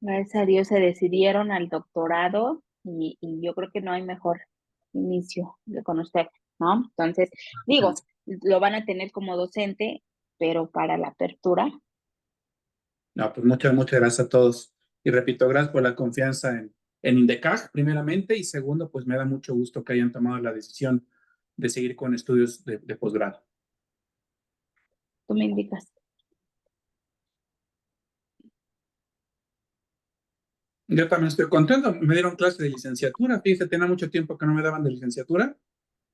Gracias a Dios se decidieron al doctorado y yo creo que no hay mejor inicio de con usted, ¿no? Entonces, digo, lo van a tener como docente, pero para la apertura, No, pues muchas gracias a todos. Y repito, gracias por la confianza en Indecag, primeramente, y segundo, pues me da mucho gusto que hayan tomado la decisión de seguir con estudios de posgrado. tú me indicas. Yo también estoy contento, me dieron clase de licenciatura, fíjese, tenía mucho tiempo que no me daban de licenciatura,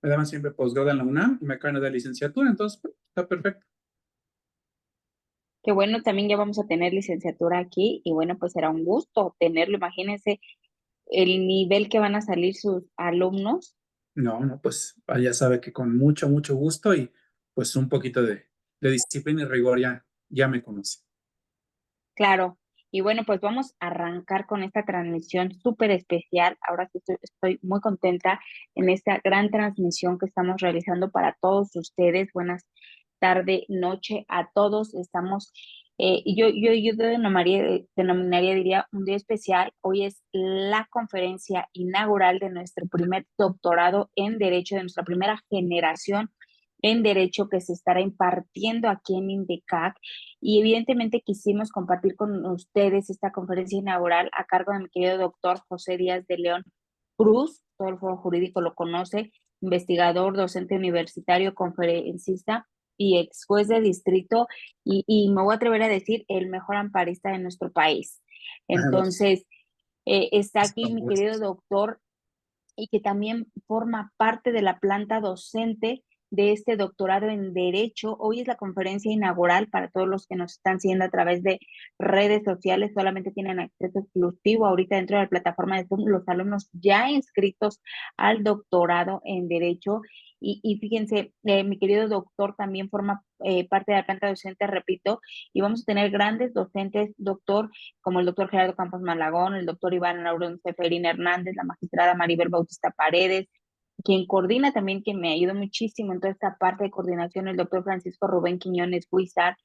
me daban siempre posgrado en la UNAM y me acaban de dar licenciatura, entonces pues, está perfecto. Qué bueno, también ya vamos a tener licenciatura aquí y bueno, pues será un gusto tenerlo. Imagínense el nivel que van a salir sus alumnos. No, pues ya sabe que con mucho gusto y pues un poquito de disciplina y rigor ya me conoce. Claro. Y bueno, pues vamos a arrancar con esta transmisión súper especial. Ahora sí estoy muy contenta en esta gran transmisión que estamos realizando para todos ustedes. Buenas tarde, noche a todos. Estamos, yo denominaría, diría, un día especial. Hoy es la conferencia inaugural de nuestro primer doctorado en Derecho, de nuestra primera generación en Derecho que se estará impartiendo aquí en INDECAC. Y evidentemente quisimos compartir con ustedes esta conferencia inaugural a cargo de mi querido doctor José Díaz de León Cruz, todo el foro jurídico lo conoce, investigador, docente universitario, conferencista y ex juez de distrito, y me voy a atrever a decir el mejor amparista de nuestro país. Entonces, está aquí mi querido doctor y que también forma parte de la planta docente de este doctorado en Derecho. Hoy es la conferencia inaugural para todos los que nos están siguiendo a través de redes sociales. Solamente tienen acceso exclusivo ahorita dentro de la plataforma de Zoom los alumnos ya inscritos al doctorado en Derecho. Y fíjense, mi querido doctor también forma parte de la planta docente, repito, y vamos a tener grandes docentes, doctor, como el doctor Gerardo Campos Malagón, el doctor Iván Laurón Seferín Hernández, la magistrada Maribel Bautista Paredes, quien coordina también, que me ayudó muchísimo en toda esta parte de coordinación, el doctor Francisco Rubén Quiñones Huizar.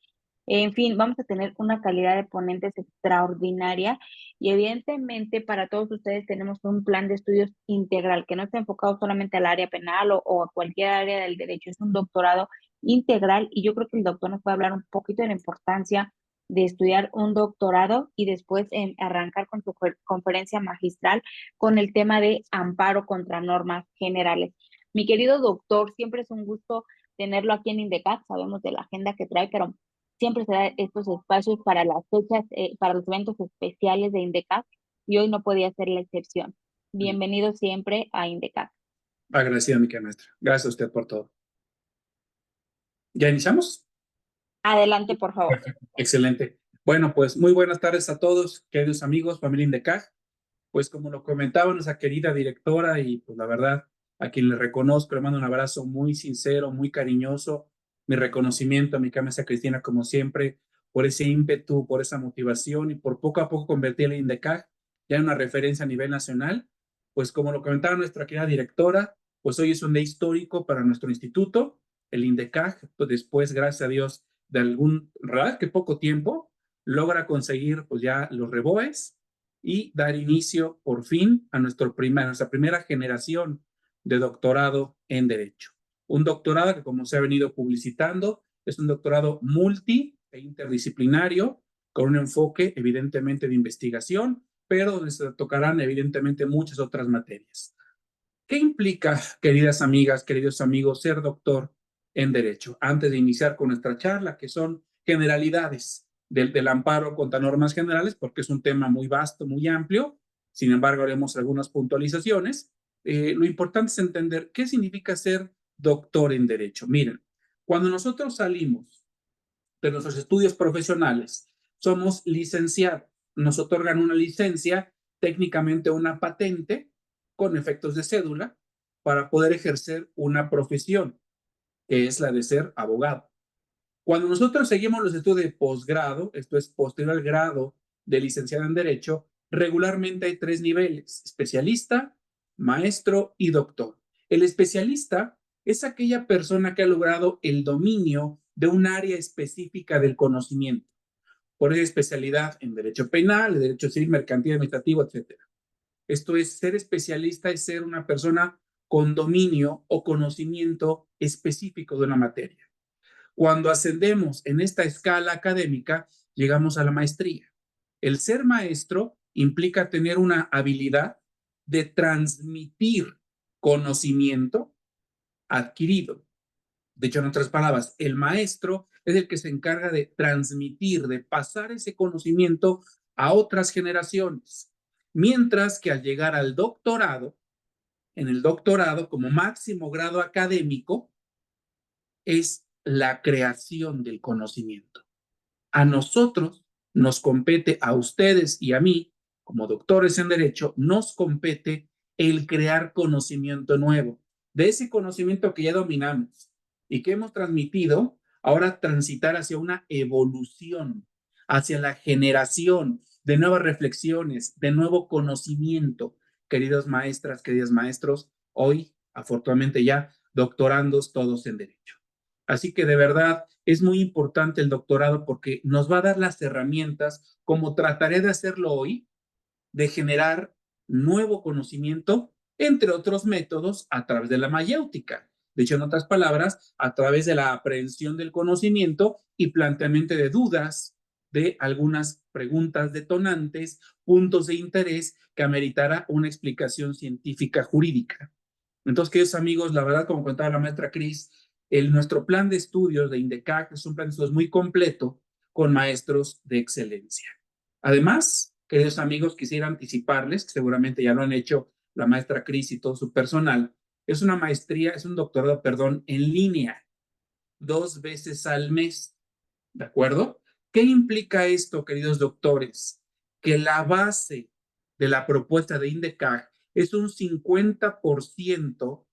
En fin, vamos a tener una calidad de ponentes extraordinaria y evidentemente para todos ustedes tenemos un plan de estudios integral que no está enfocado solamente al área penal o a cualquier área del derecho, es un doctorado integral y yo creo que el doctor nos puede hablar un poquito de la importancia de estudiar un doctorado y después arrancar con su conferencia magistral con el tema de amparo contra normas generales. Mi querido doctor, siempre es un gusto tenerlo aquí en Indecat, sabemos de la agenda que trae, pero siempre se da estos espacios para las fechas, para los eventos especiales de Indecat y hoy no podía ser la excepción. Bienvenido siempre a Indecat. Agradecida, mi querida maestra. Gracias a usted por todo. ¿Ya iniciamos? Adelante, por favor. Perfecto. Excelente. Bueno, pues muy buenas tardes a todos, queridos amigos, familia Indecag. Pues como lo comentaba nuestra querida directora y pues la verdad, a quien le reconozco, le mando un abrazo muy sincero, muy cariñoso, mi reconocimiento a mi maestra Cristina, como siempre, por ese ímpetu, por esa motivación y por poco a poco convertir el Indecag ya en una referencia a nivel nacional. Pues como lo comentaba nuestra querida directora, pues hoy es un día histórico para nuestro instituto, el Indecag, pues después, gracias a Dios, de algún, ¿verdad? Que poco tiempo, logra conseguir pues ya los reboes y dar inicio por fin a nuestra primera generación de doctorado en Derecho. Un doctorado que, como se ha venido publicitando, es un doctorado multi e interdisciplinario con un enfoque evidentemente de investigación, pero donde se tocarán evidentemente muchas otras materias. ¿Qué implica, queridas amigas, queridos amigos, ser doctor en Derecho? Antes de iniciar con nuestra charla, que son generalidades del amparo contra normas generales, porque es un tema muy vasto, muy amplio, sin embargo, haremos algunas puntualizaciones. Lo importante es entender qué significa ser doctor en Derecho. Miren, cuando nosotros salimos de nuestros estudios profesionales, somos licenciados, nos otorgan una licencia, técnicamente una patente, con efectos de cédula, para poder ejercer una profesión, que es la de ser abogado. Cuando nosotros seguimos los estudios de posgrado, esto es posterior al grado de licenciado en Derecho, regularmente hay tres niveles: especialista, maestro y doctor. El especialista es aquella persona que ha logrado el dominio de un área específica del conocimiento. por esa especialidad en Derecho Penal, Derecho Civil, Mercantil, Administrativo, etcétera. Esto es, ser especialista es ser una persona con dominio o conocimiento específico de una materia. Cuando ascendemos en esta escala académica, llegamos a la maestría. El ser maestro implica tener una habilidad de transmitir conocimiento adquirido. De hecho, en otras palabras, el maestro es el que se encarga de transmitir, de pasar ese conocimiento a otras generaciones. Mientras que al llegar al doctorado, en el doctorado como máximo grado académico, es la creación del conocimiento. A nosotros nos compete, a ustedes y a mí, como doctores en Derecho, nos compete el crear conocimiento nuevo. De ese conocimiento que ya dominamos y que hemos transmitido, ahora transitar hacia una evolución, hacia la generación de nuevas reflexiones, de nuevo conocimiento. Queridos maestras, queridos maestros, hoy, afortunadamente ya, doctorandos todos en Derecho. Así que de verdad es muy importante el doctorado porque nos va a dar las herramientas, como trataré de hacerlo hoy, de generar nuevo conocimiento, entre otros métodos, a través de la mayéutica. De hecho, en otras palabras, a través de la aprehensión del conocimiento y planteamiento de dudas, de algunas preguntas detonantes, puntos de interés que ameritara una explicación científica jurídica. Entonces, queridos amigos, la verdad, como contaba la maestra Cris, nuestro plan de estudios de INDECAC es un plan de estudios muy completo con maestros de excelencia. Además, queridos amigos, quisiera anticiparles, que seguramente ya lo han hecho la maestra Cris y todo su personal, es una maestría, es un doctorado, perdón, en línea, 2 veces al mes, ¿de acuerdo? ¿Qué implica esto, queridos doctores? Que la base de la propuesta de INDECAC es un 50%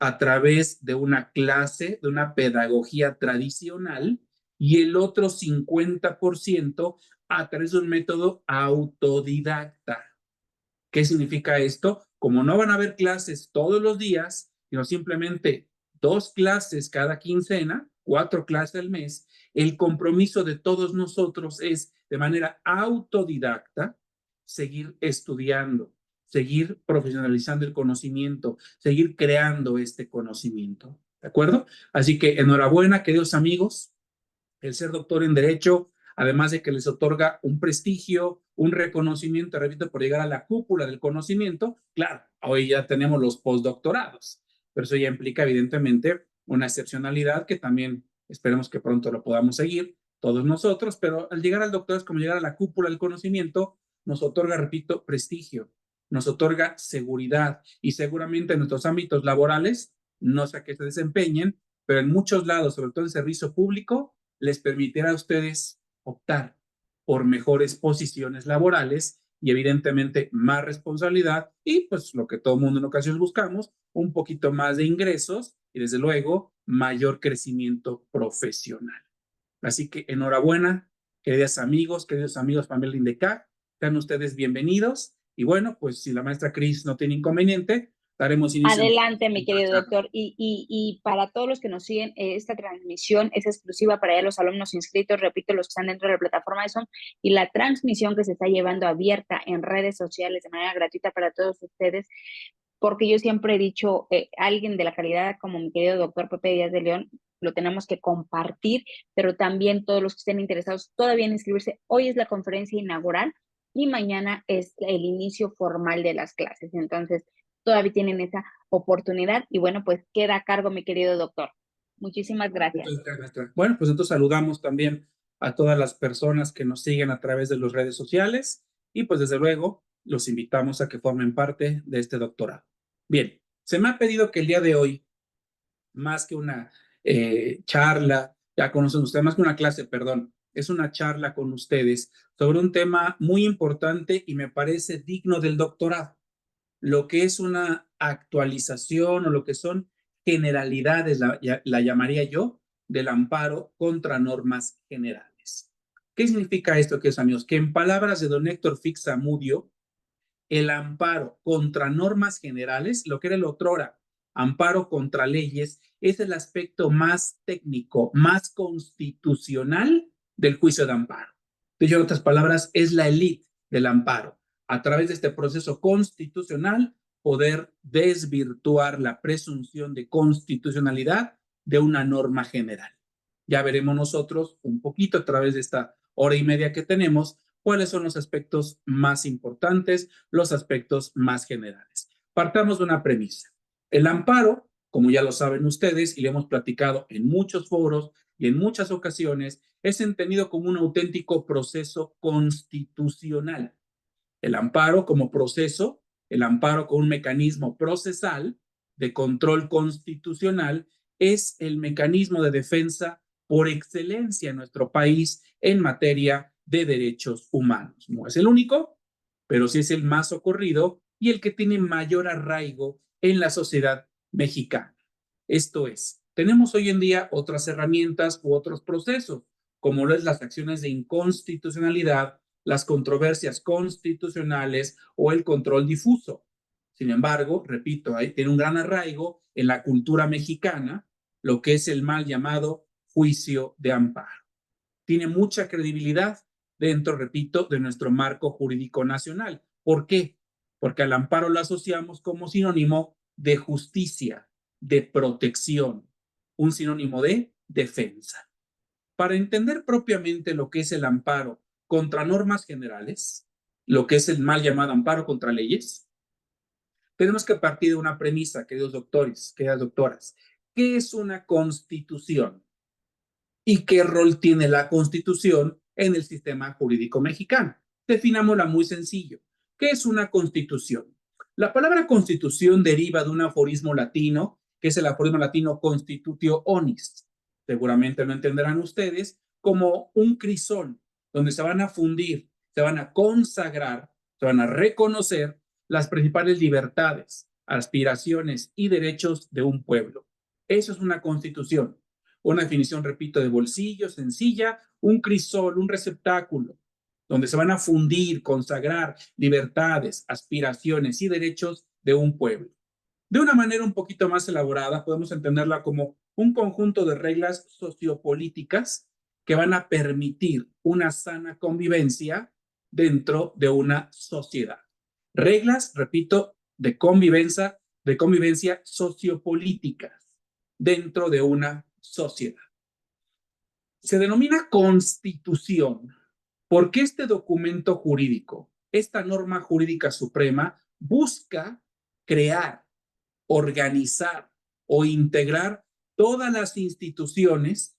a través de una clase, de una pedagogía tradicional, y el otro 50% a través de un método autodidacta. ¿Qué significa esto? Como no van a haber clases todos los días, sino simplemente 2 clases cada quincena, 4 clases al mes, el compromiso de todos nosotros es, de manera autodidacta, seguir estudiando, seguir profesionalizando el conocimiento, seguir creando este conocimiento. ¿De acuerdo? Así que enhorabuena, queridos amigos. El ser doctor en Derecho, además de que les otorga un prestigio, un reconocimiento, repito, por llegar a la cúpula del conocimiento, claro, hoy ya tenemos los postdoctorados, pero eso ya implica evidentemente una excepcionalidad que también esperemos que pronto lo podamos seguir todos nosotros, pero al llegar al doctorado es como llegar a la cúpula del conocimiento, nos otorga, repito, prestigio, nos otorga seguridad y seguramente en nuestros ámbitos laborales, no sé a qué se desempeñen, pero en muchos lados, sobre todo en servicio público, les permitirá a ustedes optar por mejores posiciones laborales y evidentemente más responsabilidad y pues lo que todo mundo en ocasiones buscamos, un poquito más de ingresos y desde luego mayor crecimiento profesional. Así que enhorabuena, queridos amigos familia INDECAC, sean ustedes bienvenidos y bueno, pues si la maestra Cris no tiene inconveniente, daremos inicio. Adelante, mi querido doctor. Y para todos los que nos siguen, esta transmisión es exclusiva para ya los alumnos inscritos, repito, los que están dentro de la plataforma de Zoom, y la transmisión que se está llevando abierta en redes sociales de manera gratuita para todos ustedes, porque yo siempre he dicho, alguien de la calidad como mi querido doctor Pepe Díaz de León, lo tenemos que compartir, pero también todos los que estén interesados todavía en inscribirse. Hoy es la conferencia inaugural y mañana es el inicio formal de las clases. Entonces, todavía tienen esa oportunidad y bueno, pues queda a cargo mi querido doctor. Muchísimas gracias. Bueno, pues entonces saludamos también a todas las personas que nos siguen a través de las redes sociales y pues desde luego los invitamos a que formen parte de este doctorado. Bien, se me ha pedido que el día de hoy, más que una charla, ya conocen ustedes, más que una clase, perdón, es una charla con ustedes sobre un tema muy importante y me parece digno del doctorado, lo que es una actualización o lo que son generalidades, la llamaría yo, del amparo contra normas generales. ¿Qué significa esto, queridos amigos? Que en palabras de don Héctor Fix-Zamudio, el amparo contra normas generales, lo que era el otrora amparo contra leyes, es el aspecto más técnico, más constitucional del juicio de amparo. Dicho en otras palabras, es la élite del amparo. A través de este proceso constitucional, poder desvirtuar la presunción de constitucionalidad de una norma general. Ya veremos nosotros un poquito a través de esta hora y media que tenemos cuáles son los aspectos más importantes, los aspectos más generales. Partamos de una premisa. El amparo, como ya lo saben ustedes y le hemos platicado en muchos foros y en muchas ocasiones, es entendido como un auténtico proceso constitucional. El amparo como proceso, el amparo como un mecanismo procesal de control constitucional, es el mecanismo de defensa por excelencia en nuestro país en materia de derechos humanos. No es el único, pero sí es el más socorrido y el que tiene mayor arraigo en la sociedad mexicana. Esto es, tenemos hoy en día otras herramientas u otros procesos, como lo es las acciones de inconstitucionalidad, las controversias constitucionales o el control difuso. Sin embargo, repito, ahí tiene un gran arraigo en la cultura mexicana, lo que es el mal llamado juicio de amparo. Tiene mucha credibilidad dentro, repito, de nuestro marco jurídico nacional. ¿Por qué? Porque al amparo lo asociamos como sinónimo de justicia, de protección, un sinónimo de defensa. Para entender propiamente lo que es el amparo contra normas generales, lo que es el mal llamado amparo contra leyes, tenemos que partir de una premisa, queridos doctores, queridas doctoras. ¿Qué es una constitución? ¿Y qué rol tiene la constitución en el sistema jurídico mexicano? Definámosla muy sencillo. ¿Qué es una constitución? La palabra constitución deriva de un aforismo latino, que es el aforismo latino constitutio onis. Seguramente lo entenderán ustedes como un crisol, donde se van a fundir, se van a consagrar, se van a reconocer las principales libertades, aspiraciones y derechos de un pueblo. Eso es una constitución. Una definición, repito, de bolsillo, sencilla, un crisol, un receptáculo, donde se van a fundir, consagrar libertades, aspiraciones y derechos de un pueblo. De una manera un poquito más elaborada, podemos entenderla como un conjunto de reglas sociopolíticas que van a permitir una sana convivencia dentro de una sociedad. Reglas, repito, de convivencia sociopolíticas dentro de una sociedad. Se denomina constitución porque este documento jurídico, esta norma jurídica suprema, busca crear, organizar o integrar todas las instituciones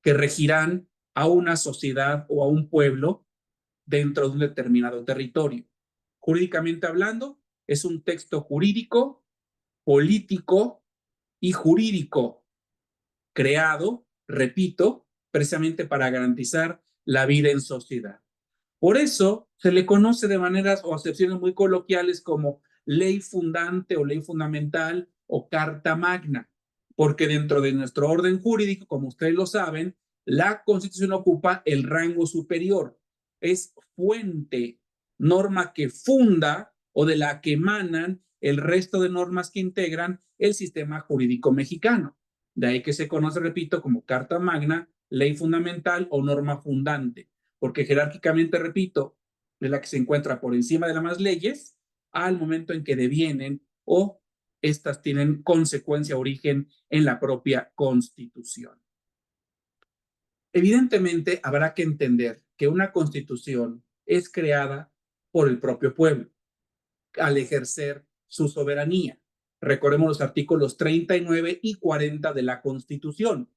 que regirán a una sociedad o a un pueblo dentro de un determinado territorio. Jurídicamente hablando, es un texto jurídico, político y jurídico creado, repito, precisamente para garantizar la vida en sociedad. Por eso se le conoce de maneras o acepciones muy coloquiales como ley fundante o ley fundamental o carta magna, porque dentro de nuestro orden jurídico, como ustedes lo saben, la Constitución ocupa el rango superior. Es fuente, norma que funda o de la que emanan el resto de normas que integran el sistema jurídico mexicano. De ahí que se conoce, repito, como carta magna, ley fundamental o norma fundante, porque jerárquicamente, repito, es la que se encuentra por encima de las demás leyes al momento en que devienen o estas tienen consecuencia, origen en la propia Constitución. Evidentemente, habrá que entender que una Constitución es creada por el propio pueblo al ejercer su soberanía. Recordemos los artículos 39 y 40 de la Constitución,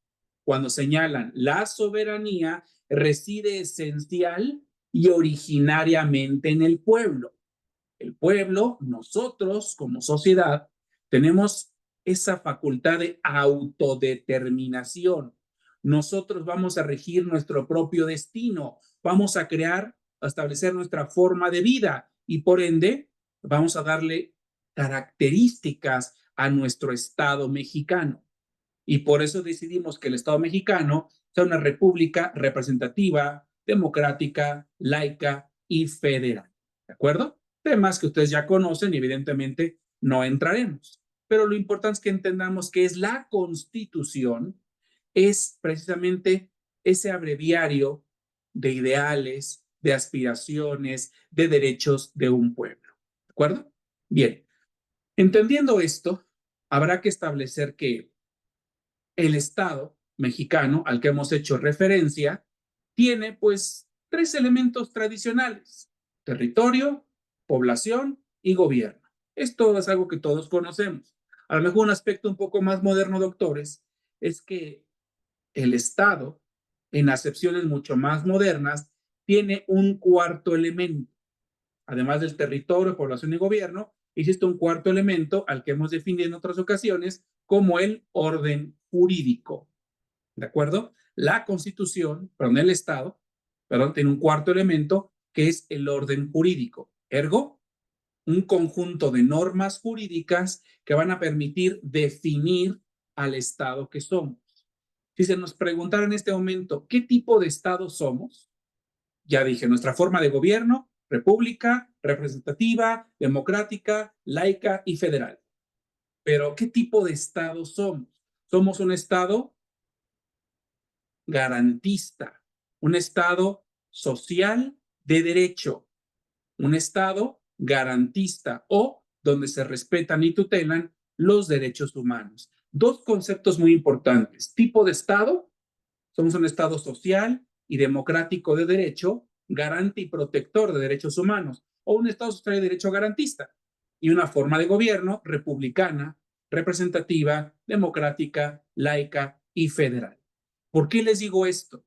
cuando señalan la soberanía reside esencial y originariamente en el pueblo. El pueblo, nosotros como sociedad, tenemos esa facultad de autodeterminación. Nosotros vamos a regir nuestro propio destino, vamos a crear, a establecer nuestra forma de vida y por ende vamos a darle características a nuestro Estado mexicano. Y por eso decidimos que el Estado mexicano sea una república representativa, democrática, laica y federal. ¿De acuerdo? Temas que ustedes ya conocen y evidentemente no entraremos. Pero lo importante es que entendamos que es la Constitución, es precisamente ese abreviario de ideales, de aspiraciones, de derechos de un pueblo. ¿De acuerdo? Bien, entendiendo esto, habrá que establecer que el Estado mexicano al que hemos hecho referencia tiene pues tres elementos tradicionales: territorio, población y gobierno. Esto es algo que todos conocemos. A lo mejor un aspecto un poco más moderno, doctores, es que el Estado, en acepciones mucho más modernas, tiene un cuarto elemento. Además del territorio, población y gobierno, existe un cuarto elemento al que hemos definido en otras ocasiones como el orden jurídico. ¿De acuerdo? La Constitución, perdón, el Estado, perdón, tiene un cuarto elemento que es el orden jurídico. Ergo, un conjunto de normas jurídicas que van a permitir definir al Estado que somos. Si se nos preguntara en este momento qué tipo de Estado somos, ya dije, nuestra forma de gobierno: república, representativa, democrática, laica y federal. Pero ¿qué tipo de Estado somos? Somos un Estado garantista, un Estado social de derecho, un Estado garantista o donde se respetan y tutelan los derechos humanos. Dos conceptos muy importantes: tipo de Estado, somos un Estado social y democrático de derecho, garante y protector de derechos humanos, o un Estado social y de derecho garantista, y una forma de gobierno republicana, representativa, democrática, laica y federal. ¿Por qué les digo esto?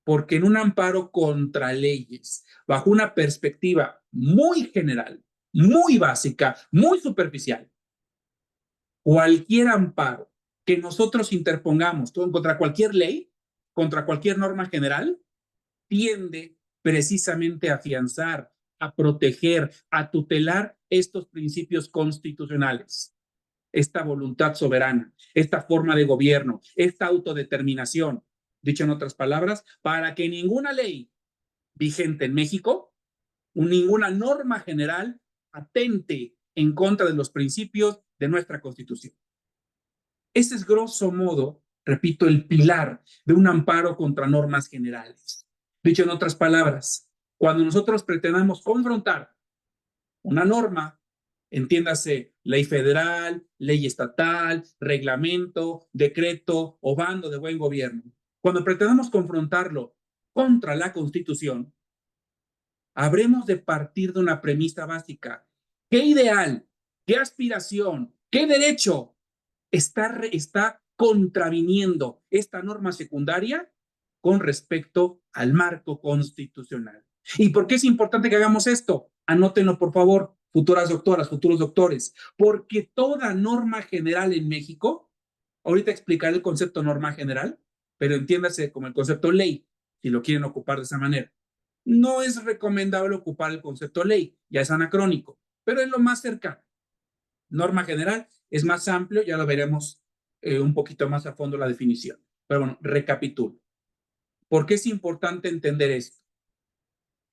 Porque en un amparo contra leyes, bajo una perspectiva muy general, muy básica, muy superficial, cualquier amparo que nosotros interpongamos contra cualquier ley, contra cualquier norma general, tiende precisamente a afianzar, a proteger, a tutelar estos principios constitucionales: esta voluntad soberana, esta forma de gobierno, esta autodeterminación. Dicho en otras palabras, para que ninguna ley vigente en México, ninguna norma general, atente en contra de los principios de nuestra Constitución. Ese es, grosso modo, repito, el pilar de un amparo contra normas generales. Dicho en otras palabras, cuando nosotros pretendamos confrontar una norma, entiéndase ley federal, ley estatal, reglamento, decreto o bando de buen gobierno, cuando pretendamos confrontarlo contra la Constitución, habremos de partir de una premisa básica: ¿qué ideal, qué aspiración, qué derecho está contraviniendo esta norma secundaria con respecto al marco constitucional? ¿Y por qué es importante que hagamos esto? Anótenlo, por favor, futuras doctoras, futuros doctores, porque toda norma general en México, ahorita explicaré el concepto norma general, pero entiéndase como el concepto ley, si lo quieren ocupar de esa manera. No es recomendable ocupar el concepto ley, ya es anacrónico, pero es lo más cercano. Norma general es más amplio, ya lo veremos un poquito más a fondo la definición. Pero bueno, recapitulo. ¿Por qué es importante entender esto?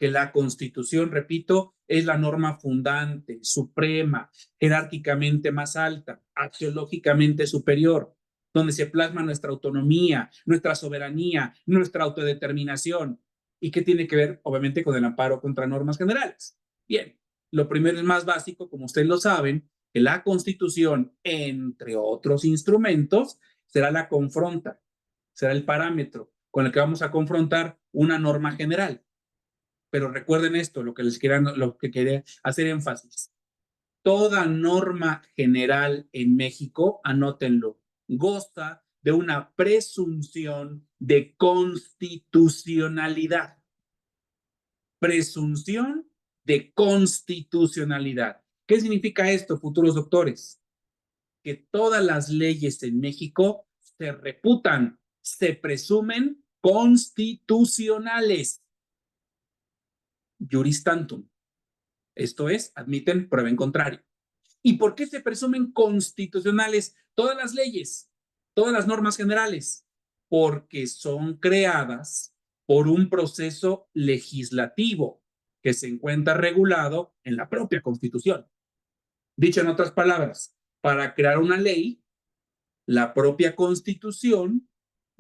Que la Constitución, repito, es la norma fundante, suprema, jerárquicamente más alta, axiológicamente superior, donde se plasma nuestra autonomía, nuestra soberanía, nuestra autodeterminación. ¿Y qué tiene que ver, obviamente, con el amparo contra normas generales? Bien, lo primero es más básico, como ustedes lo saben, que la Constitución, entre otros instrumentos, será la confronta, será el parámetro con el que vamos a confrontar una norma general. Pero recuerden esto, lo que quería hacer énfasis: toda norma general en México, anótenlo, goza de una presunción de constitucionalidad. Presunción de constitucionalidad. ¿Qué significa esto, futuros doctores? Que todas las leyes en México se reputan, se presumen constitucionales. Juris tantum. Esto es, admiten prueba en contrario. ¿Y por qué se presumen constitucionales todas las leyes, todas las normas generales? Porque son creadas por un proceso legislativo que se encuentra regulado en la propia Constitución. Dicho en otras palabras, para crear una ley, la propia Constitución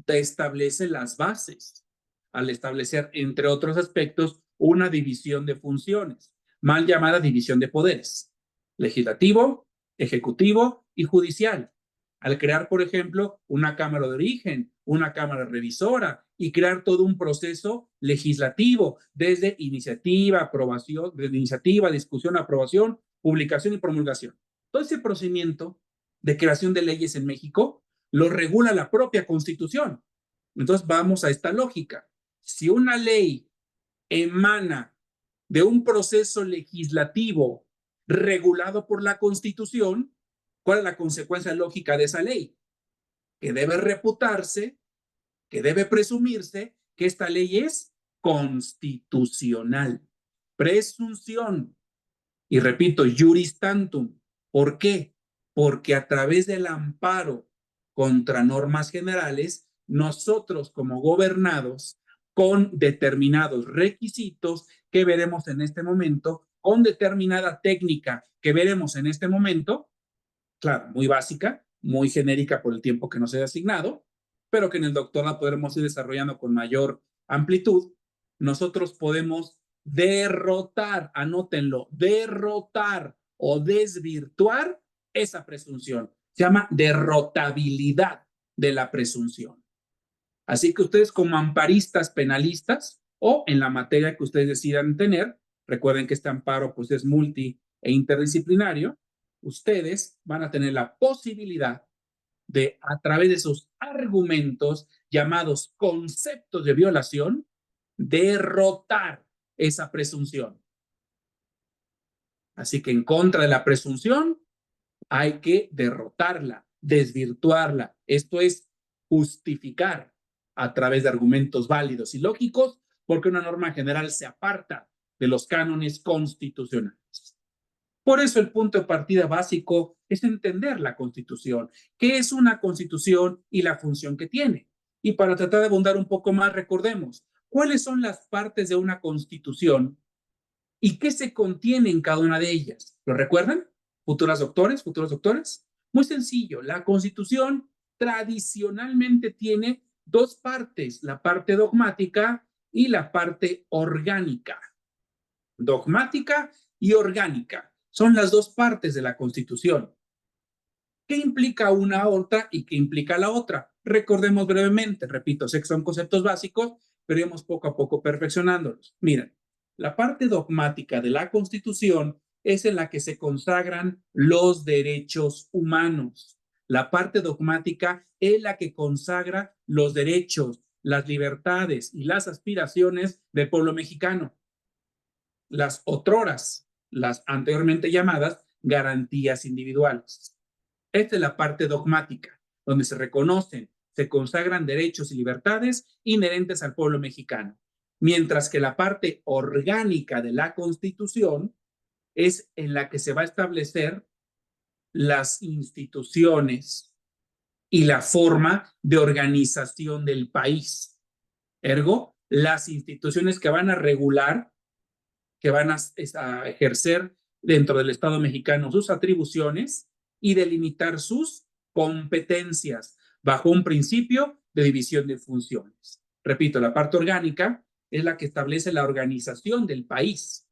te establece las bases, al establecer, entre otros aspectos, una división de funciones, mal llamada división de poderes, legislativo, ejecutivo y judicial, al crear, por ejemplo, una Cámara de Origen, una Cámara Revisora y crear todo un proceso legislativo desde iniciativa, aprobación, desde iniciativa, discusión, aprobación, publicación y promulgación. Todo ese procedimiento de creación de leyes en México lo regula la propia Constitución. Entonces vamos a esta lógica. Si una ley emana de un proceso legislativo regulado por la Constitución, ¿cuál es la consecuencia lógica de esa ley? Que debe reputarse, que debe presumirse que esta ley es constitucional. Presunción. Y repito, juris tantum. ¿Por qué? Porque a través del amparo contra normas generales, nosotros como gobernados, con determinados requisitos que veremos en este momento, con determinada técnica que veremos en este momento, claro, muy básica, muy genérica por el tiempo que nos haya asignado, pero que en el doctorado podremos ir desarrollando con mayor amplitud, nosotros podemos derrotar, anótenlo, derrotar o desvirtuar esa presunción. Se llama derrotabilidad de la presunción. Así que ustedes como amparistas penalistas o en la materia que ustedes decidan tener, recuerden que este amparo pues es multi e interdisciplinario, ustedes van a tener la posibilidad de, a través de sus argumentos llamados conceptos de violación, derrotar esa presunción. Así que en contra de la presunción hay que derrotarla, desvirtuarla. Esto es justificar a través de argumentos válidos y lógicos, porque una norma general se aparta de los cánones constitucionales. Por eso el punto de partida básico es entender la Constitución, qué es una Constitución y la función que tiene. Y para tratar de abundar un poco más, recordemos, ¿cuáles son las partes de una Constitución y qué se contiene en cada una de ellas? ¿Lo recuerdan? Futuras doctores, futuros doctores. Muy sencillo, la Constitución tradicionalmente tiene dos partes, la parte dogmática y la parte orgánica. Dogmática y orgánica son las dos partes de la Constitución. ¿Qué implica una otra y qué implica la otra? Recordemos brevemente, repito, sé que son conceptos básicos, pero iremos poco a poco perfeccionándolos. Miren, la parte dogmática de la Constitución es en la que se consagran los derechos humanos. La parte dogmática es la que consagra los derechos, las libertades y las aspiraciones del pueblo mexicano. Las otroras, las anteriormente llamadas garantías individuales. Esta es la parte dogmática, donde se reconocen, se consagran derechos y libertades inherentes al pueblo mexicano. Mientras que la parte orgánica de la Constitución es en la que se va a establecer las instituciones y la forma de organización del país. Ergo, las instituciones que van a regular, que van a ejercer dentro del Estado mexicano sus atribuciones y delimitar sus competencias bajo un principio de división de funciones. Repito, la parte orgánica es la que establece la organización del país,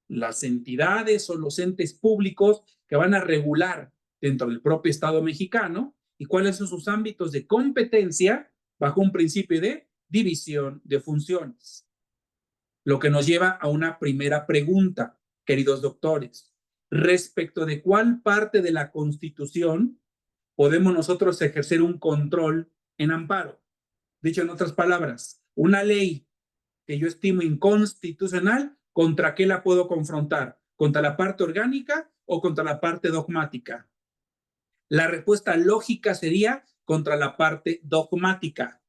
las entidades o los entes públicos que van a regular dentro del propio Estado mexicano y cuáles son sus ámbitos de competencia bajo un principio de división de funciones. Lo que nos lleva a una primera pregunta, queridos doctores, respecto de cuál parte de la Constitución podemos nosotros ejercer un control en amparo. Dicho en otras palabras, una ley que yo estimo inconstitucional, ¿contra qué la puedo confrontar? ¿Contra la parte orgánica o contra la parte dogmática? La respuesta lógica sería contra la parte dogmática,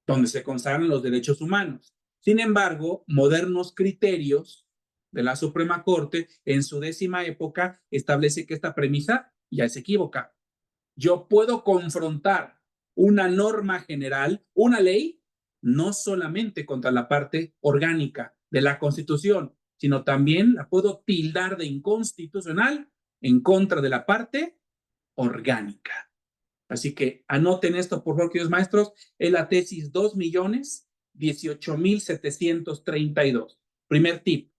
donde se consagran los derechos humanos. Sin embargo, modernos criterios de la Suprema Corte en su 10ª época establece que esta premisa ya se equivoca. Yo puedo confrontar una norma general, una ley, no solamente contra la parte orgánica de la Constitución, sino también la puedo tildar de inconstitucional en contra de la parte orgánica. Así que anoten esto, por favor, queridos maestros, es la tesis 2 18,732. Primer tip,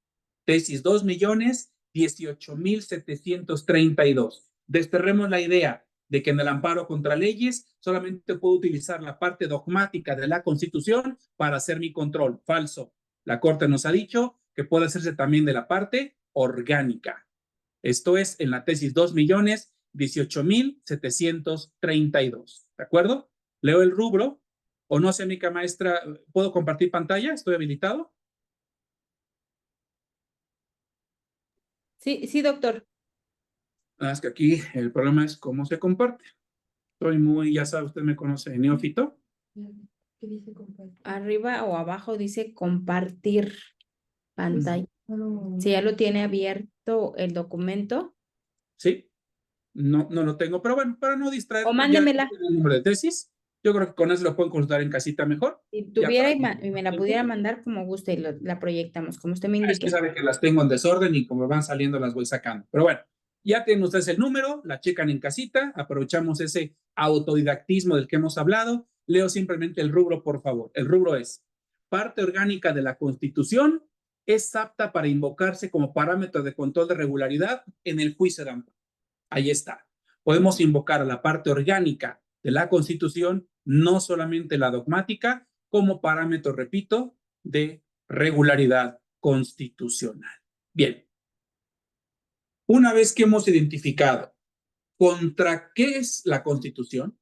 tesis 2,018,732. Desterremos la idea de que en el amparo contra leyes solamente puedo utilizar la parte dogmática de la Constitución para hacer mi control. Falso. La Corte nos ha dicho que puede hacerse también de la parte orgánica. Esto es en la tesis 2,018,732. ¿De acuerdo? Leo el rubro. O no sé, amiga maestra, ¿puedo compartir pantalla? ¿Estoy habilitado? Sí, sí, doctor. Es que aquí el problema es cómo se comparte. Estoy muy, ya sabe, usted me conoce, neófito. ¿Qué dice compartir? Arriba o abajo dice compartir pantalla. Si ya lo tiene abierto el documento. Sí, no lo tengo, pero bueno, para no distraer, O ya mándemela. el número de tesis, yo creo que con eso lo pueden consultar en casita mejor. Si Ya tuviera para y me la pudiera mandar como guste y la proyectamos, como usted me es que indique. sabe que las tengo en desorden y como van saliendo las voy sacando. Pero bueno, ya tienen ustedes el número, la checan en casita, aprovechamos ese autodidactismo del que hemos hablado. Leo simplemente el rubro, por favor. El rubro es: parte orgánica de la Constitución es apta para invocarse como parámetro de control de regularidad en el juicio de amparo. Ahí está. Podemos invocar a la parte orgánica de la Constitución, no solamente la dogmática, como parámetro, repito, de regularidad constitucional. Bien, una vez que hemos identificado contra qué es la Constitución,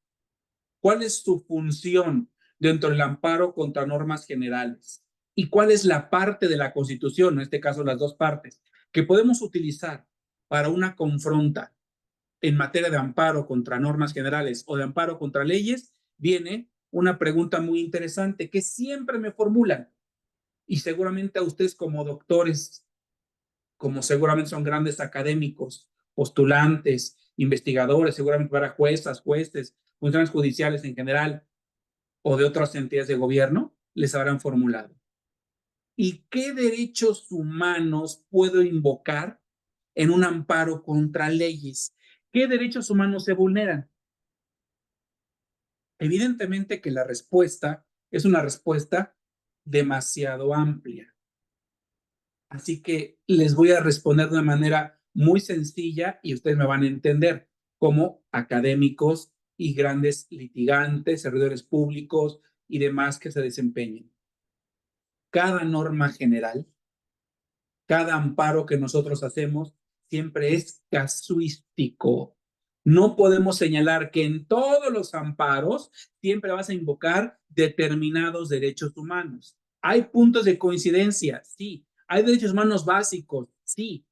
cuál es su función dentro del amparo contra normas generales y cuál es la parte de la Constitución, en este caso las dos partes, que podemos utilizar para una confronta en materia de amparo contra normas generales o de amparo contra leyes, viene una pregunta muy interesante que siempre me formulan y seguramente a ustedes como doctores, como seguramente son grandes académicos, postulantes, investigadores, seguramente para juezas, jueces, funcionarios judiciales en general o de otras entidades de gobierno, les habrán formulado. ¿Y qué derechos humanos puedo invocar en un amparo contra leyes? ¿Qué derechos humanos se vulneran? Evidentemente que la respuesta es una respuesta demasiado amplia. Así que les voy a responder de una manera muy sencilla y ustedes me van a entender como académicos y grandes litigantes, servidores públicos y demás que se desempeñen. Cada norma general, cada amparo que nosotros hacemos siempre es casuístico. No podemos señalar que en todos los amparos siempre vas a invocar determinados derechos humanos. Hay puntos de coincidencia, sí. Hay derechos humanos básicos, sí.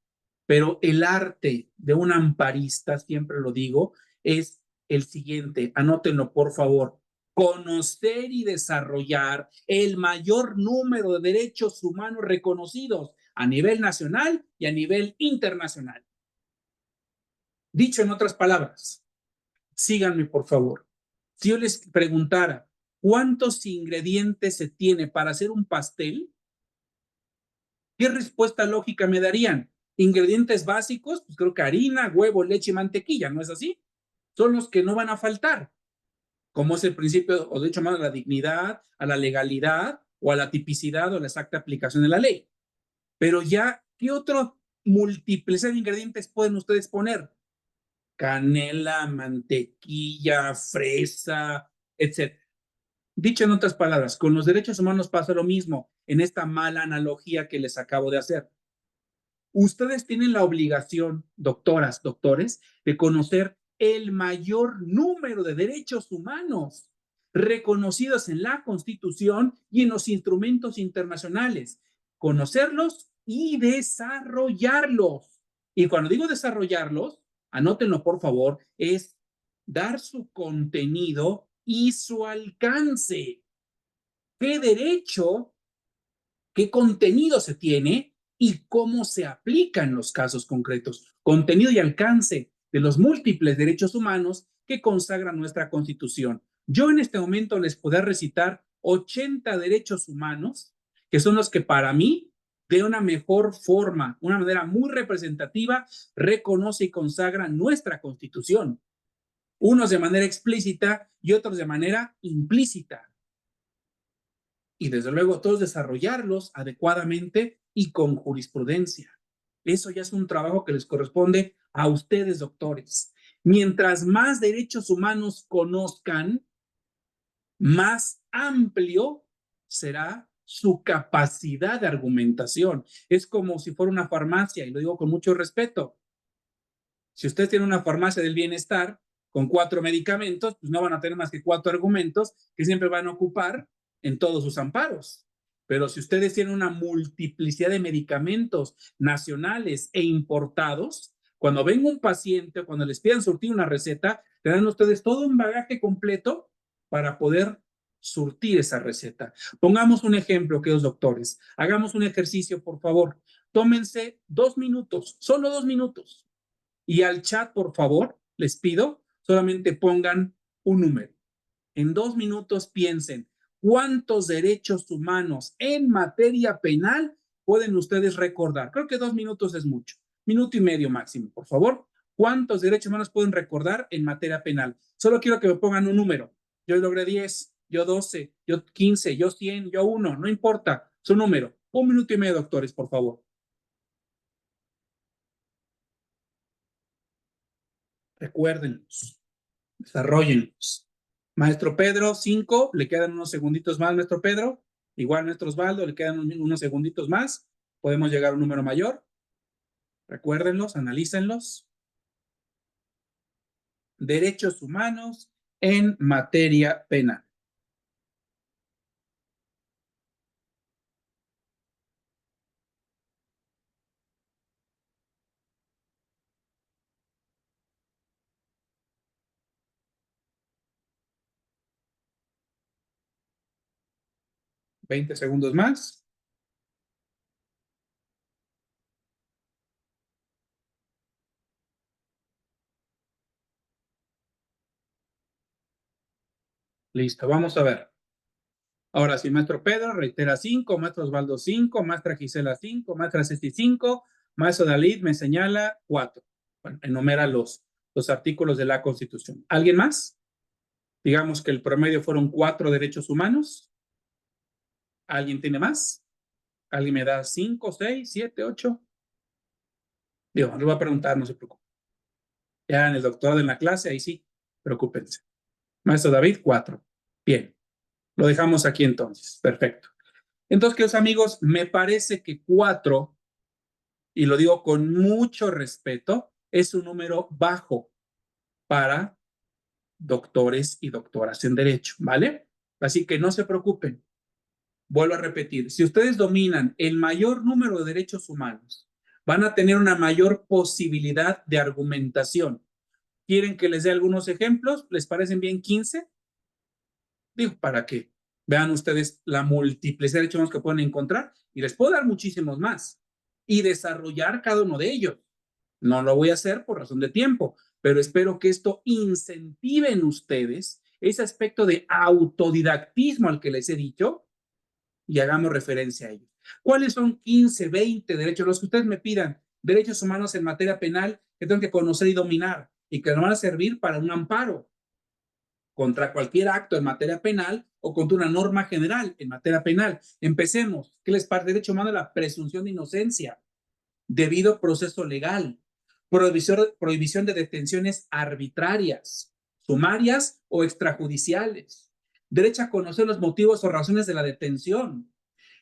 Pero el arte de un amparista, siempre lo digo, es el siguiente. Anótenlo, por favor. Conocer y desarrollar el mayor número de derechos humanos reconocidos a nivel nacional y a nivel internacional. Dicho en otras palabras, síganme por favor. Si yo les preguntara cuántos ingredientes se tiene para hacer un pastel, ¿qué respuesta lógica me darían? Ingredientes básicos, pues creo que harina, huevo, leche y mantequilla, ¿no es así? Son los que no van a faltar, como es el principio, o de hecho más a la dignidad, a la legalidad, o a la tipicidad o la exacta aplicación de la ley. Pero ya, ¿qué otro multiplicidad de ingredientes pueden ustedes poner? Canela, mantequilla, fresa, etc. Dicho en otras palabras, con los derechos humanos pasa lo mismo en esta mala analogía que les acabo de hacer. Ustedes tienen la obligación, doctoras, doctores, de conocer el mayor número de derechos humanos reconocidos en la Constitución y en los instrumentos internacionales. Conocerlos y desarrollarlos. Y cuando digo desarrollarlos, anótenlo por favor, es dar su contenido y su alcance. ¿Qué derecho, qué contenido se tiene y cómo se aplica en los casos concretos? Contenido y alcance de los múltiples derechos humanos que consagra nuestra Constitución. Yo en este momento les puedo recitar 80 derechos humanos, que son los que para mí, de una mejor forma, una manera muy representativa, reconoce y consagra nuestra Constitución. Unos de manera explícita y otros de manera implícita. y desde luego todos desarrollarlos adecuadamente y con jurisprudencia. Eso ya es un trabajo que les corresponde a ustedes, doctores. Mientras más derechos humanos conozcan, más amplio será su capacidad de argumentación. Es como si fuera una farmacia, y lo digo con mucho respeto. Si usted tiene una farmacia del bienestar con 4 medicamentos, pues no van a tener más que 4 argumentos que siempre van a ocupar en todos sus amparos. Pero si ustedes tienen una multiplicidad de medicamentos nacionales e importados, cuando venga un paciente, cuando les pidan surtir una receta, tendrán ustedes todo un bagaje completo para poder surtir esa receta. Pongamos un ejemplo, queridos doctores. Hagamos un ejercicio, por favor. Tómense 2 minutos, solo 2 minutos. Y al chat, por favor, les pido, solamente pongan un número. En 2 minutos piensen, ¿cuántos derechos humanos en materia penal pueden ustedes recordar? Creo que 2 minutos es mucho. Minuto y medio máximo, por favor. ¿Cuántos derechos humanos pueden recordar en materia penal? Solo quiero que me pongan un número. Yo logré 10, yo 12, yo 15, yo 100, yo 1, no importa, su número. 1 minuto y medio, doctores, por favor. Recuérdenlos, desarrollenlos. Maestro Pedro, 5, le quedan unos segunditos más, maestro Pedro. Igual, maestro Osvaldo, le quedan unos segunditos más. Podemos llegar a un número mayor. Recuérdenlos, analícenlos. Derechos humanos en materia penal. ¿20 segundos más? Listo, vamos a ver. Ahora sí, maestro Pedro reitera 5, maestro Osvaldo 5, maestra Gisela 5, maestra Ceci 5, maestro Dalit me señala 4. Bueno, enumera los artículos de la Constitución. ¿Alguien más? Digamos que el promedio fueron 4 derechos humanos. ¿Alguien tiene más? ¿Alguien me da 5, 6, 7, 8? Digo, le voy a preguntar, no se preocupe. Ya en el doctorado en la clase, ahí sí, preocúpense. Maestro David, 4. Bien, lo dejamos aquí entonces. Perfecto. Entonces, queridos amigos, me parece que 4, y lo digo con mucho respeto, es un número bajo para doctores y doctoras en Derecho, ¿vale? Así que no se preocupen. Vuelvo a repetir, si ustedes dominan el mayor número de derechos humanos, van a tener una mayor posibilidad de argumentación. ¿Quieren que les dé algunos ejemplos? ¿Les parecen bien 15? Digo, para que vean ustedes la multiplicidad de derechos humanos que pueden encontrar, y les puedo dar muchísimos más y desarrollar cada uno de ellos. No lo voy a hacer por razón de tiempo, pero espero que esto incentive en ustedes ese aspecto de autodidactismo al que les he dicho, y hagamos referencia a ellos. ¿Cuáles son 15, 20 derechos? Los que ustedes me pidan, derechos humanos en materia penal que tengo que conocer y dominar y que nos van a servir para un amparo contra cualquier acto en materia penal o contra una norma general en materia penal. Empecemos. ¿Qué les parece? Derecho humano a la presunción de inocencia, debido proceso legal, prohibición de detenciones arbitrarias, sumarias o extrajudiciales, derecho a conocer los motivos o razones de la detención,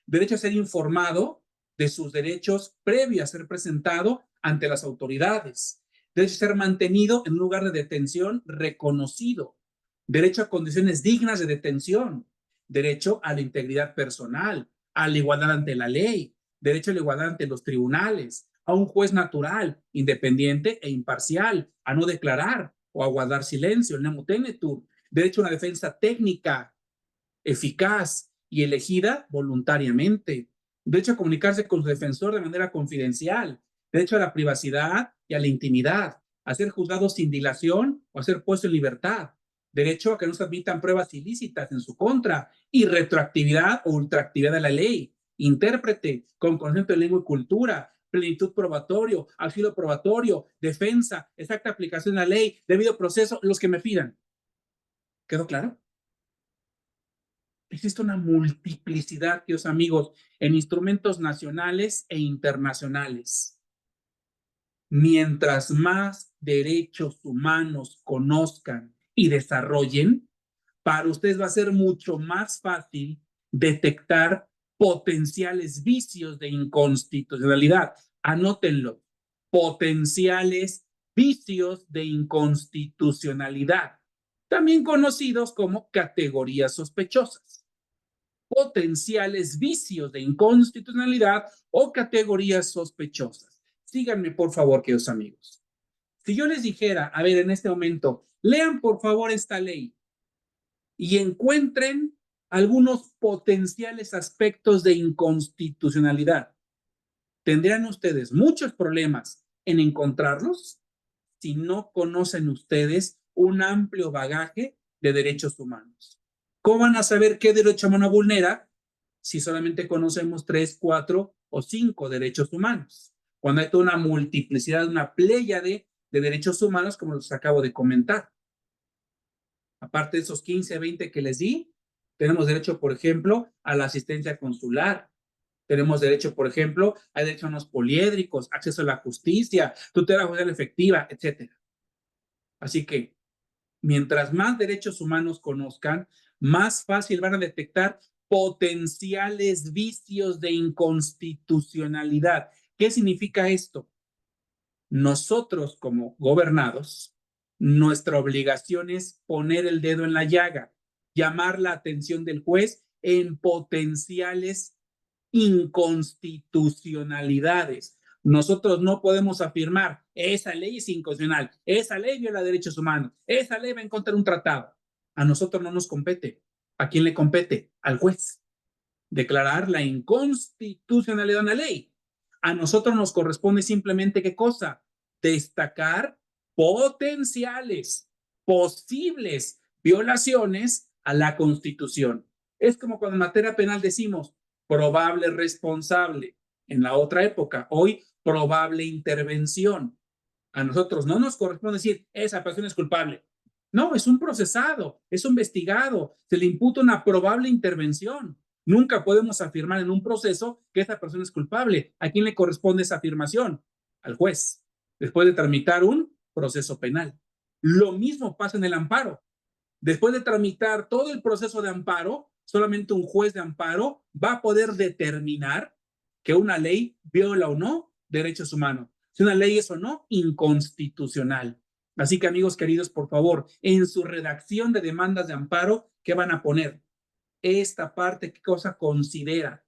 derecho a ser informado de sus derechos previo a ser presentado ante las autoridades, derecho a ser mantenido en un lugar de detención reconocido, derecho a condiciones dignas de detención, derecho a la integridad personal, a la igualdad ante la ley, derecho a la igualdad ante los tribunales, a un juez natural, independiente e imparcial, a no declarar o a guardar silencio, el nemo tenetur, derecho a una defensa técnica, eficaz y elegida voluntariamente, derecho a comunicarse con su defensor de manera confidencial, derecho a la privacidad y a la intimidad, a ser juzgado sin dilación o a ser puesto en libertad, derecho a que no se admitan pruebas ilícitas en su contra y retroactividad o ultraactividad de la ley, intérprete con conocimiento de lengua y cultura, plenitud probatorio, auxilio probatorio, defensa, exacta aplicación de la ley, debido proceso, los que me pidan. ¿Quedó claro? existe una multiplicidad, queridos amigos, en instrumentos nacionales e internacionales. Mientras más derechos humanos conozcan y desarrollen, para ustedes va a ser mucho más fácil detectar potenciales vicios de inconstitucionalidad. Anótenlo, potenciales vicios de inconstitucionalidad, también conocidos como categorías sospechosas. Potenciales vicios de inconstitucionalidad o categorías sospechosas. Síganme, por favor, queridos amigos. Si yo les dijera, a ver, en este momento, lean por favor esta ley y encuentren algunos potenciales aspectos de inconstitucionalidad, tendrían ustedes muchos problemas en encontrarlos si no conocen ustedes un amplio bagaje de derechos humanos. ¿Cómo van a saber qué derecho humano vulnera si solamente conocemos 3, 4 o 5 derechos humanos? Cuando hay toda una multiplicidad, una pléyade de derechos humanos, como los acabo de comentar. Aparte de esos 15, 20 que les di, tenemos derecho, por ejemplo, a la asistencia consular. Tenemos derecho, por ejemplo, a derechos humanos poliédricos, acceso a la justicia, tutela judicial efectiva, etcétera. Así que, mientras más derechos humanos conozcan, más fácil van a detectar potenciales vicios de inconstitucionalidad. ¿Qué significa esto? Nosotros como gobernados, nuestra obligación es poner el dedo en la llaga, llamar la atención del juez en potenciales inconstitucionalidades. Nosotros no podemos afirmar, esa ley es inconstitucional, esa ley viola derechos humanos, esa ley va en contra de un tratado. A nosotros no nos compete. ¿A quién le compete? Al juez. Declarar la inconstitucionalidad de una ley. A nosotros nos corresponde simplemente, ¿qué cosa? Destacar potenciales, posibles violaciones a la Constitución. Es como cuando en materia penal decimos probable responsable. En la otra época, hoy, probable intervención. A nosotros no nos corresponde decir, esa persona es culpable. No, es un procesado, es un investigado, se le imputa una probable intervención. Nunca podemos afirmar en un proceso que esa persona es culpable. ¿A quién le corresponde esa afirmación? Al juez, después de tramitar un proceso penal. Lo mismo pasa en el amparo. Después de tramitar todo el proceso de amparo, solamente un juez de amparo va a poder determinar que una ley viola o no derechos humanos, si una ley es o no inconstitucional. Así que, amigos queridos, por favor, en su redacción de demandas de amparo, ¿qué van a poner? Esta parte, ¿qué cosa considera?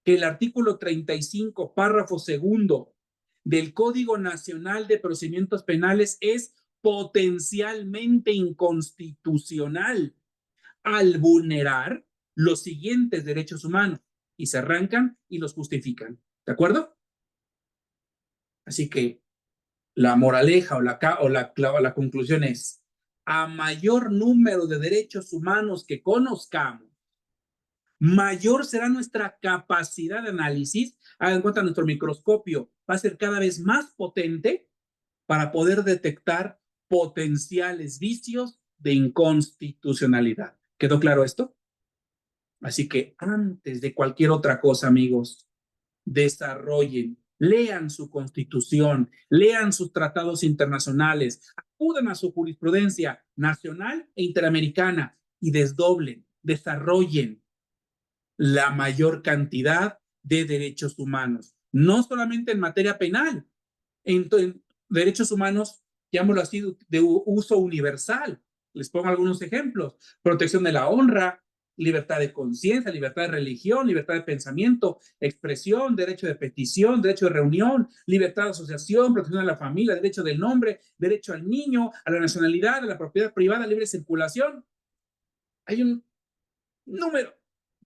Que el artículo 35, párrafo segundo del Código Nacional de Procedimientos Penales es potencialmente inconstitucional al vulnerar los siguientes derechos humanos, y se arrancan y los justifican. ¿De acuerdo? Así que la moraleja o la conclusión es, a mayor número de derechos humanos que conozcamos, mayor será nuestra capacidad de análisis. Hagan cuenta, nuestro microscopio va a ser cada vez más potente para poder detectar potenciales vicios de inconstitucionalidad. ¿Quedó claro esto? Así que antes de cualquier otra cosa, amigos, desarrollen, lean su constitución, lean sus tratados internacionales, acudan a su jurisprudencia nacional e interamericana y desdoblen, desarrollen la mayor cantidad de derechos humanos, no solamente en materia penal, en derechos humanos, llamémoslo así, de uso universal. Les pongo algunos ejemplos: protección de la honra, libertad de conciencia, libertad de religión, libertad de pensamiento, expresión, derecho de petición, derecho de reunión, libertad de asociación, protección de la familia, derecho del nombre, derecho al niño, a la nacionalidad, a la propiedad privada, libre circulación. Hay un número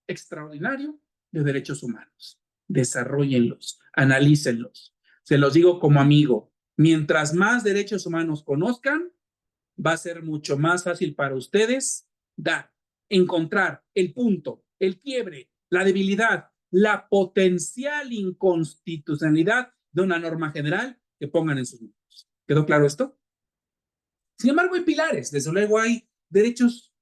extraordinario de derechos humanos. Desarróllenlos, analícenlos. Se los digo como amigo, mientras más derechos humanos conozcan, va a ser mucho más fácil para ustedes dar, encontrar el punto, el quiebre, la debilidad, la potencial inconstitucionalidad de una norma general que pongan en sus manos. ¿Quedó claro esto? Sin embargo, hay pilares. Desde luego hay derechos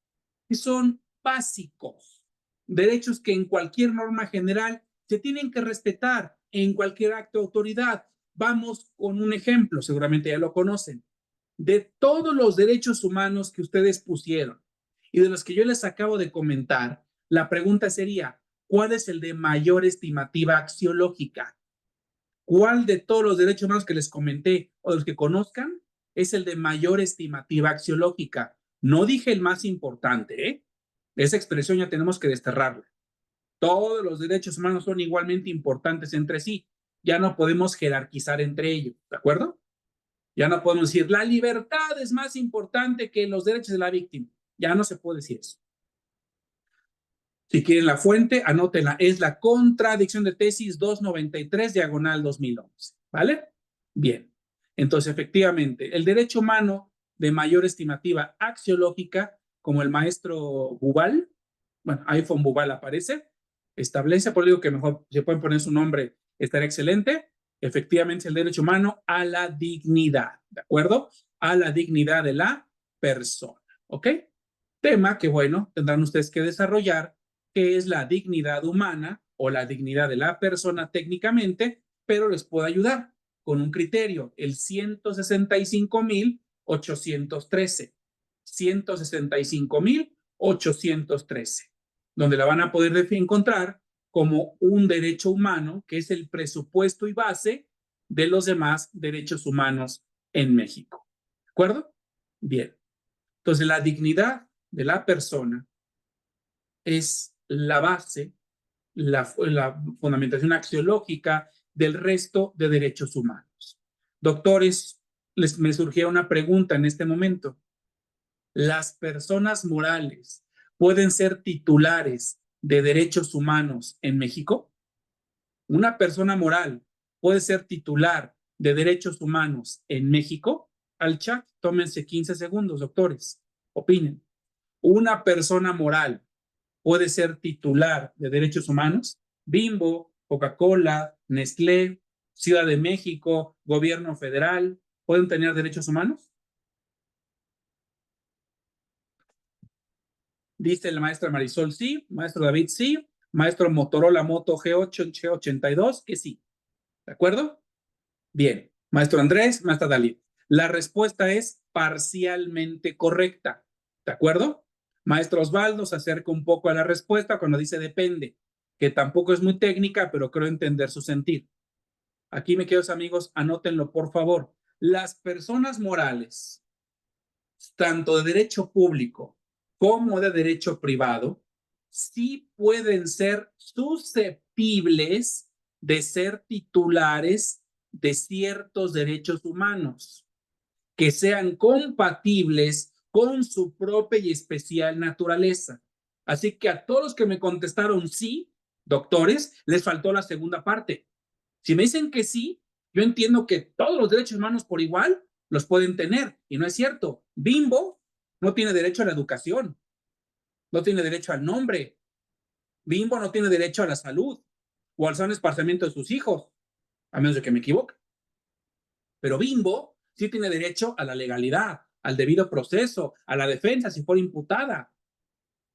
que son básicos, derechos que en cualquier norma general se tienen que respetar en cualquier acto de autoridad. Vamos con un ejemplo, seguramente ya lo conocen. De todos los derechos humanos que ustedes pusieron y de los que yo les acabo de comentar, la pregunta sería, ¿cuál es el de mayor estimativa axiológica? ¿Cuál de todos los derechos humanos que les comenté o los que conozcan es el de mayor estimativa axiológica? No dije el más importante, ¿eh? Esa expresión ya tenemos que desterrarla. Todos los derechos humanos son igualmente importantes entre sí. Ya no podemos jerarquizar entre ellos, ¿de acuerdo? Ya no podemos decir, la libertad es más importante que los derechos de la víctima. Ya no se puede decir eso. Si quieren la fuente, anótenla. Es la contradicción de tesis 293, diagonal 2011. ¿Vale? Bien. Entonces, efectivamente, el derecho humano de mayor estimativa axiológica, como el maestro Bubal, bueno, iPhone Bubal aparece, establece, por digo que mejor se pueden poner su nombre, estaría excelente. Efectivamente, es el derecho humano a la dignidad, ¿de acuerdo? A la dignidad de la persona, ¿ok? Tema que, bueno, tendrán ustedes que desarrollar, que es la dignidad humana o la dignidad de la persona técnicamente, pero les puedo ayudar con un criterio, el 165.813. 165.813, donde la van a poder encontrar como un derecho humano, que es el presupuesto y base de los demás derechos humanos en México. ¿De acuerdo? Bien. Entonces, la dignidad de la persona es la base, la fundamentación axiológica del resto de derechos humanos. Doctores, me surgió una pregunta en este momento. ¿Las personas morales pueden ser titulares de derechos humanos en México? ¿Una persona moral puede ser titular de derechos humanos en México? Al chat, tómense 15 segundos, doctores. Opinen. ¿Una persona moral puede ser titular de derechos humanos? Bimbo, Coca-Cola, Nestlé, Ciudad de México, gobierno federal, ¿pueden tener derechos humanos? Dice la maestra Marisol, sí. Maestro David, sí. Maestro Motorola Moto G8, G82, que sí. ¿De acuerdo? Bien. Maestro Andrés, maestra Dalí. La respuesta es parcialmente correcta. ¿De acuerdo? Maestro Osvaldo se acerca un poco a la respuesta cuando dice depende, que tampoco es muy técnica, pero creo entender su sentir. Aquí, mis queridos amigos, anótenlo, por favor. Las personas morales, tanto de derecho público como de derecho privado, sí pueden ser susceptibles de ser titulares de ciertos derechos humanos que sean compatibles con su propia y especial naturaleza. Así que a todos los que me contestaron sí, doctores, les faltó la segunda parte. Si me dicen que sí, yo entiendo que todos los derechos humanos por igual los pueden tener, y no es cierto. Bimbo no tiene derecho a la educación, no tiene derecho al nombre. Bimbo no tiene derecho a la salud o al sano esparcimiento de sus hijos, a menos de que me equivoque. Pero Bimbo sí tiene derecho a la legalidad, al debido proceso, a la defensa si fuera imputada.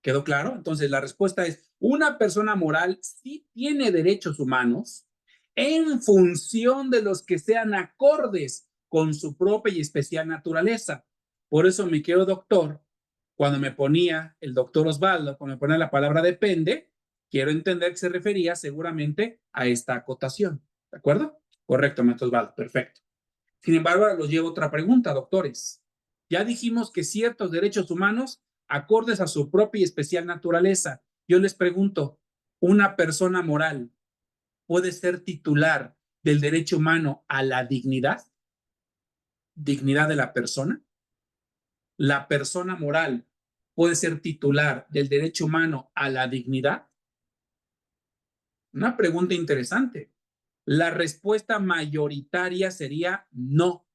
¿Quedó claro? Entonces la respuesta es, una persona moral sí tiene derechos humanos en función de los que sean acordes con su propia y especial naturaleza. Por eso me quedo doctor, cuando me ponía el doctor Osvaldo, cuando me ponía la palabra depende, quiero entender que se refería seguramente a esta acotación. ¿De acuerdo? Correcto, maestro Osvaldo, perfecto. Sin embargo, ahora los llevo a otra pregunta, doctores. Ya dijimos que ciertos derechos humanos, acordes a su propia y especial naturaleza. Yo les pregunto, ¿una persona moral puede ser titular del derecho humano a la dignidad? ¿Dignidad de la persona? ¿La persona moral puede ser titular del derecho humano a la dignidad? Una pregunta interesante. La respuesta mayoritaria sería no.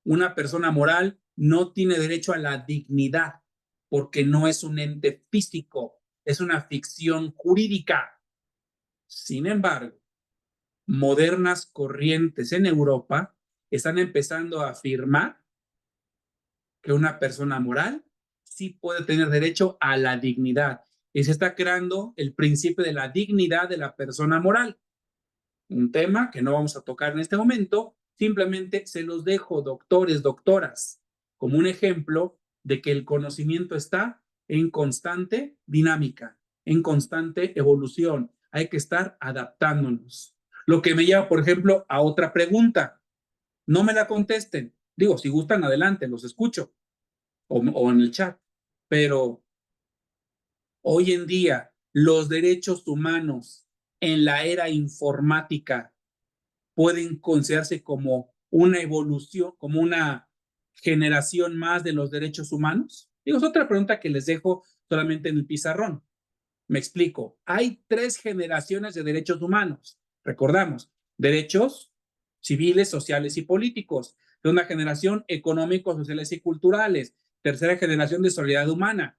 Una persona moral no tiene derecho a la dignidad porque no es un ente físico, es una ficción jurídica. Sin embargo, modernas corrientes en Europa están empezando a afirmar que una persona moral sí puede tener derecho a la dignidad. y se está creando el principio de la dignidad de la persona moral. Un tema que no vamos a tocar en este momento, simplemente se los dejo, doctores, doctoras, como un ejemplo de que el conocimiento está en constante dinámica, en constante evolución. Hay que estar adaptándonos. Lo que me lleva, por ejemplo, a otra pregunta. No me la contesten. Digo, si gustan, adelante, los escucho o en el chat. Pero hoy en día, los derechos humanos en la era informática pueden considerarse como una evolución, como una generación más de los derechos humanos? Digo, es otra pregunta que les dejo solamente en el pizarrón. Me explico. Hay 3 generaciones de derechos humanos. Recordamos, derechos civiles, sociales y políticos. Segunda generación, económicos, sociales y culturales. Tercera generación de solidaridad humana.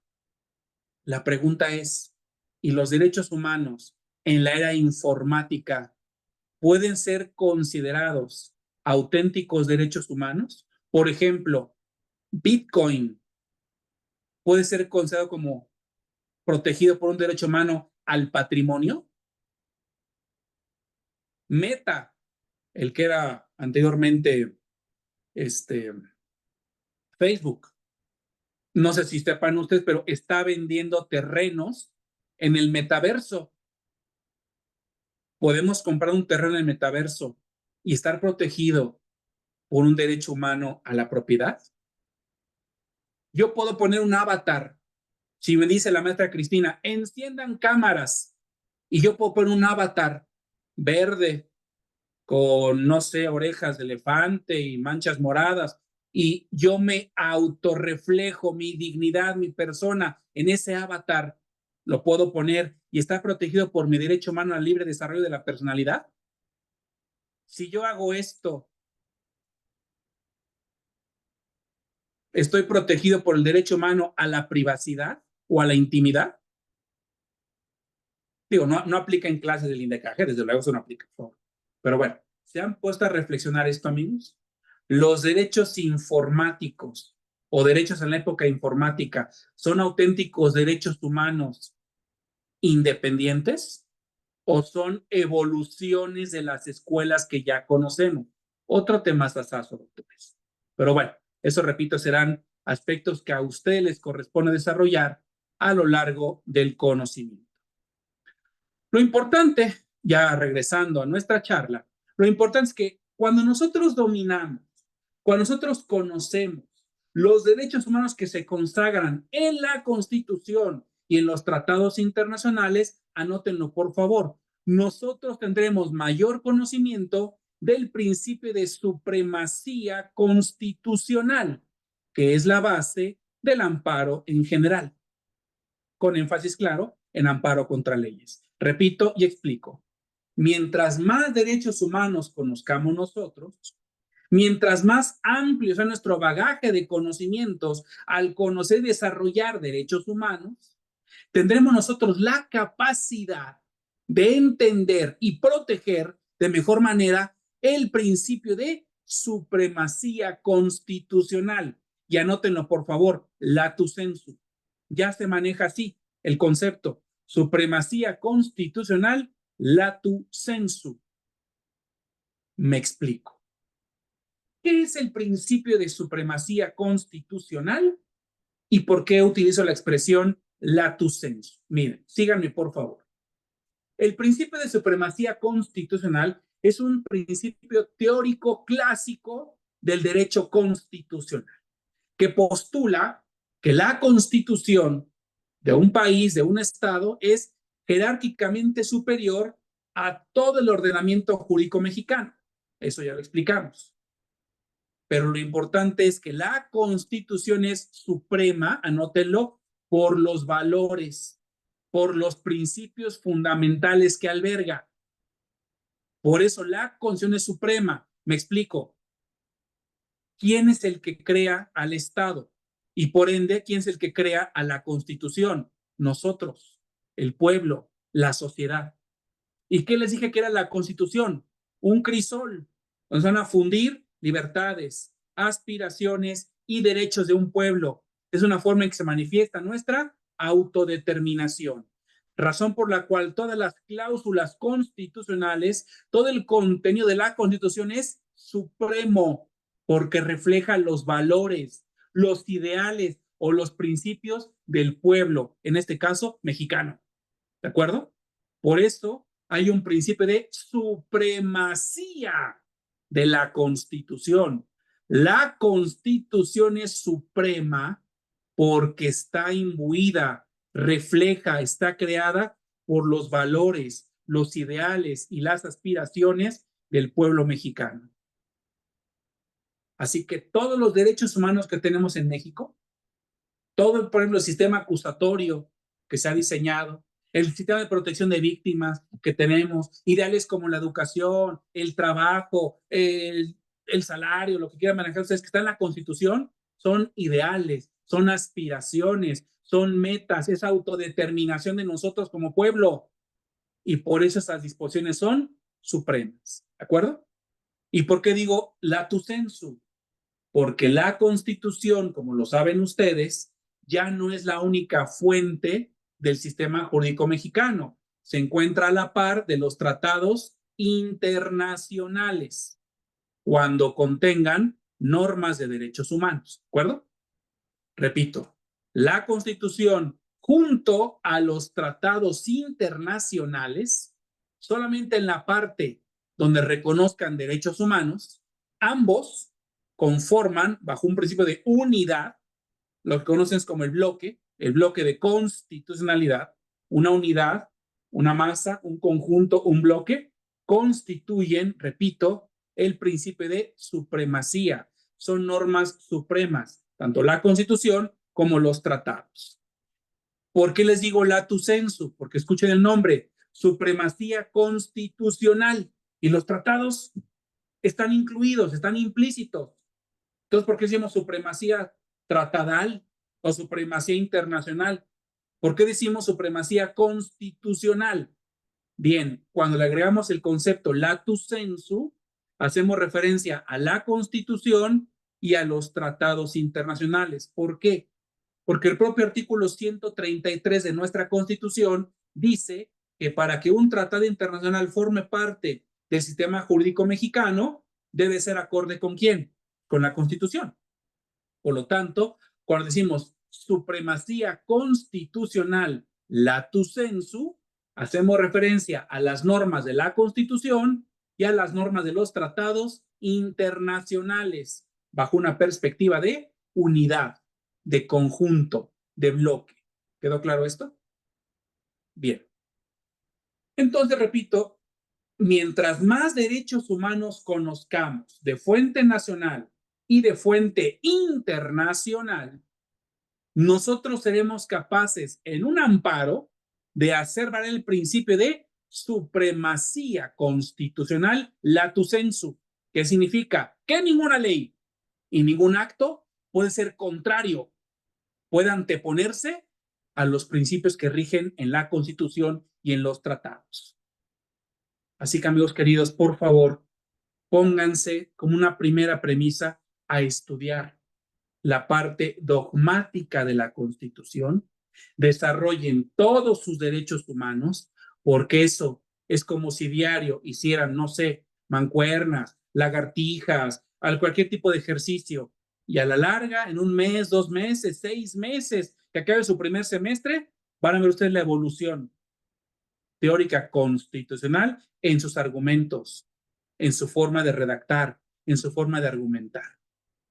La pregunta es, ¿y los derechos humanos en la era informática pueden ser considerados auténticos derechos humanos? Por ejemplo, Bitcoin puede ser considerado como protegido por un derecho humano al patrimonio. Meta, el que era anteriormente Facebook, no sé si sepan ustedes, pero está vendiendo terrenos en el metaverso. Podemos comprar un terreno en el metaverso y estar protegido por un derecho humano a la propiedad. Yo puedo poner un avatar. Si me dice la maestra Cristina, enciendan cámaras, y yo puedo poner un avatar verde con, no sé, orejas de elefante y manchas moradas, y yo me autorreflejo mi dignidad, mi persona en ese avatar, lo puedo poner y está protegido por mi derecho humano al libre desarrollo de la personalidad. Si yo hago esto, ¿estoy protegido por el derecho humano a la privacidad o a la intimidad? Digo, no aplica en clases del INDECAJ, desde luego eso no aplica, por favor. Pero bueno, ¿se han puesto a reflexionar esto, amigos? Los derechos informáticos o derechos en la época informática son auténticos derechos humanos independientes o son evoluciones de las escuelas que ya conocemos. Otro tema sasazo, doctores. Pero bueno, eso repito, serán aspectos que a ustedes les corresponde desarrollar a lo largo del conocimiento. Lo importante, ya regresando a nuestra charla, lo importante es que cuando nosotros dominamos, cuando nosotros conocemos los derechos humanos que se consagran en la Constitución y en los tratados internacionales, anótenlo por favor, nosotros tendremos mayor conocimiento del principio de supremacía constitucional, que es la base del amparo en general, con énfasis claro en amparo contra leyes. Repito y explico. Mientras más derechos humanos conozcamos nosotros, mientras más amplio sea nuestro bagaje de conocimientos al conocer y desarrollar derechos humanos, tendremos nosotros la capacidad de entender y proteger de mejor manera el principio de supremacía constitucional. Y anótenlo, por favor, latu sensu. Ya se maneja así el concepto, supremacía constitucional, latu sensu. Me explico. ¿Qué es el principio de supremacía constitucional y por qué utilizo la expresión latu sensu? Miren, síganme por favor. El principio de supremacía constitucional es un principio teórico clásico del derecho constitucional que postula que la constitución de un país, de un estado, es jerárquicamente superior a todo el ordenamiento jurídico mexicano. Eso ya lo explicamos. Pero lo importante es que la Constitución es suprema, anótenlo, por los valores, por los principios fundamentales que alberga. Por eso la Constitución es suprema. Me explico. ¿Quién es el que crea al Estado? Y por ende, ¿quién es el que crea a la Constitución? Nosotros, el pueblo, la sociedad. ¿Y qué les dije que era la Constitución? Un crisol, donde van a fundir libertades, aspiraciones y derechos de un pueblo. Es una forma en que se manifiesta nuestra autodeterminación. Razón por la cual todas las cláusulas constitucionales, todo el contenido de la Constitución es supremo, porque refleja los valores, los ideales o los principios del pueblo, en este caso mexicano. ¿De acuerdo? Por eso hay un principio de supremacía de la Constitución. La Constitución es suprema porque está imbuida, refleja, está creada por los valores, los ideales y las aspiraciones del pueblo mexicano. Así que todos los derechos humanos que tenemos en México, todo, por ejemplo, el sistema acusatorio que se ha diseñado, el sistema de protección de víctimas que tenemos, ideales como la educación, el trabajo, el salario, lo que quieran manejar ustedes, que está en la Constitución, son ideales, son aspiraciones, son metas, es autodeterminación de nosotros como pueblo. Y por eso esas disposiciones son supremas. ¿De acuerdo? ¿Y por qué digo latu sensu? Porque la Constitución, como lo saben ustedes, ya no es la única fuente del sistema jurídico mexicano. Se encuentra a la par de los tratados internacionales cuando contengan normas de derechos humanos. ¿De acuerdo? Repito, la Constitución junto a los tratados internacionales, solamente en la parte donde reconozcan derechos humanos, ambos conforman bajo un principio de unidad, lo que conocen como el bloque de constitucionalidad, una unidad, una masa, un conjunto, un bloque, constituyen, repito, el principio de supremacía. Son normas supremas, tanto la Constitución como los tratados. ¿Por qué les digo latu sensu? Porque escuchen el nombre, supremacía constitucional. Y los tratados están incluidos, están implícitos. Entonces, ¿por qué decimos supremacía tratadal o supremacía internacional? ¿Por qué decimos supremacía constitucional? Bien, cuando le agregamos el concepto latu sensu, hacemos referencia a la Constitución y a los tratados internacionales. ¿Por qué? Porque el propio artículo 133 de nuestra Constitución dice que para que un tratado internacional forme parte del sistema jurídico mexicano, debe ser acorde ¿con quién? Con la Constitución. Por lo tanto, cuando decimos supremacía constitucional latu sensu, hacemos referencia a las normas de la Constitución y a las normas de los tratados internacionales bajo una perspectiva de unidad, de conjunto, de bloque. ¿Quedó claro esto? Bien. Entonces, repito, mientras más derechos humanos conozcamos de fuente nacional y de fuente internacional, nosotros seremos capaces en un amparo de hacer valer el principio de supremacía constitucional latu sensu, que significa que ninguna ley y ningún acto puede ser contrario, puede anteponerse a los principios que rigen en la Constitución y en los tratados. Así que, amigos queridos, por favor, pónganse como una primera premisa a estudiar la parte dogmática de la Constitución, desarrollen todos sus derechos humanos, porque eso es como si diario hicieran, no sé, mancuernas, lagartijas, cualquier tipo de ejercicio, y a la larga, en un mes, 2 meses, 6 meses, que acabe su primer semestre, van a ver ustedes la evolución teórica constitucional en sus argumentos, en su forma de redactar, en su forma de argumentar.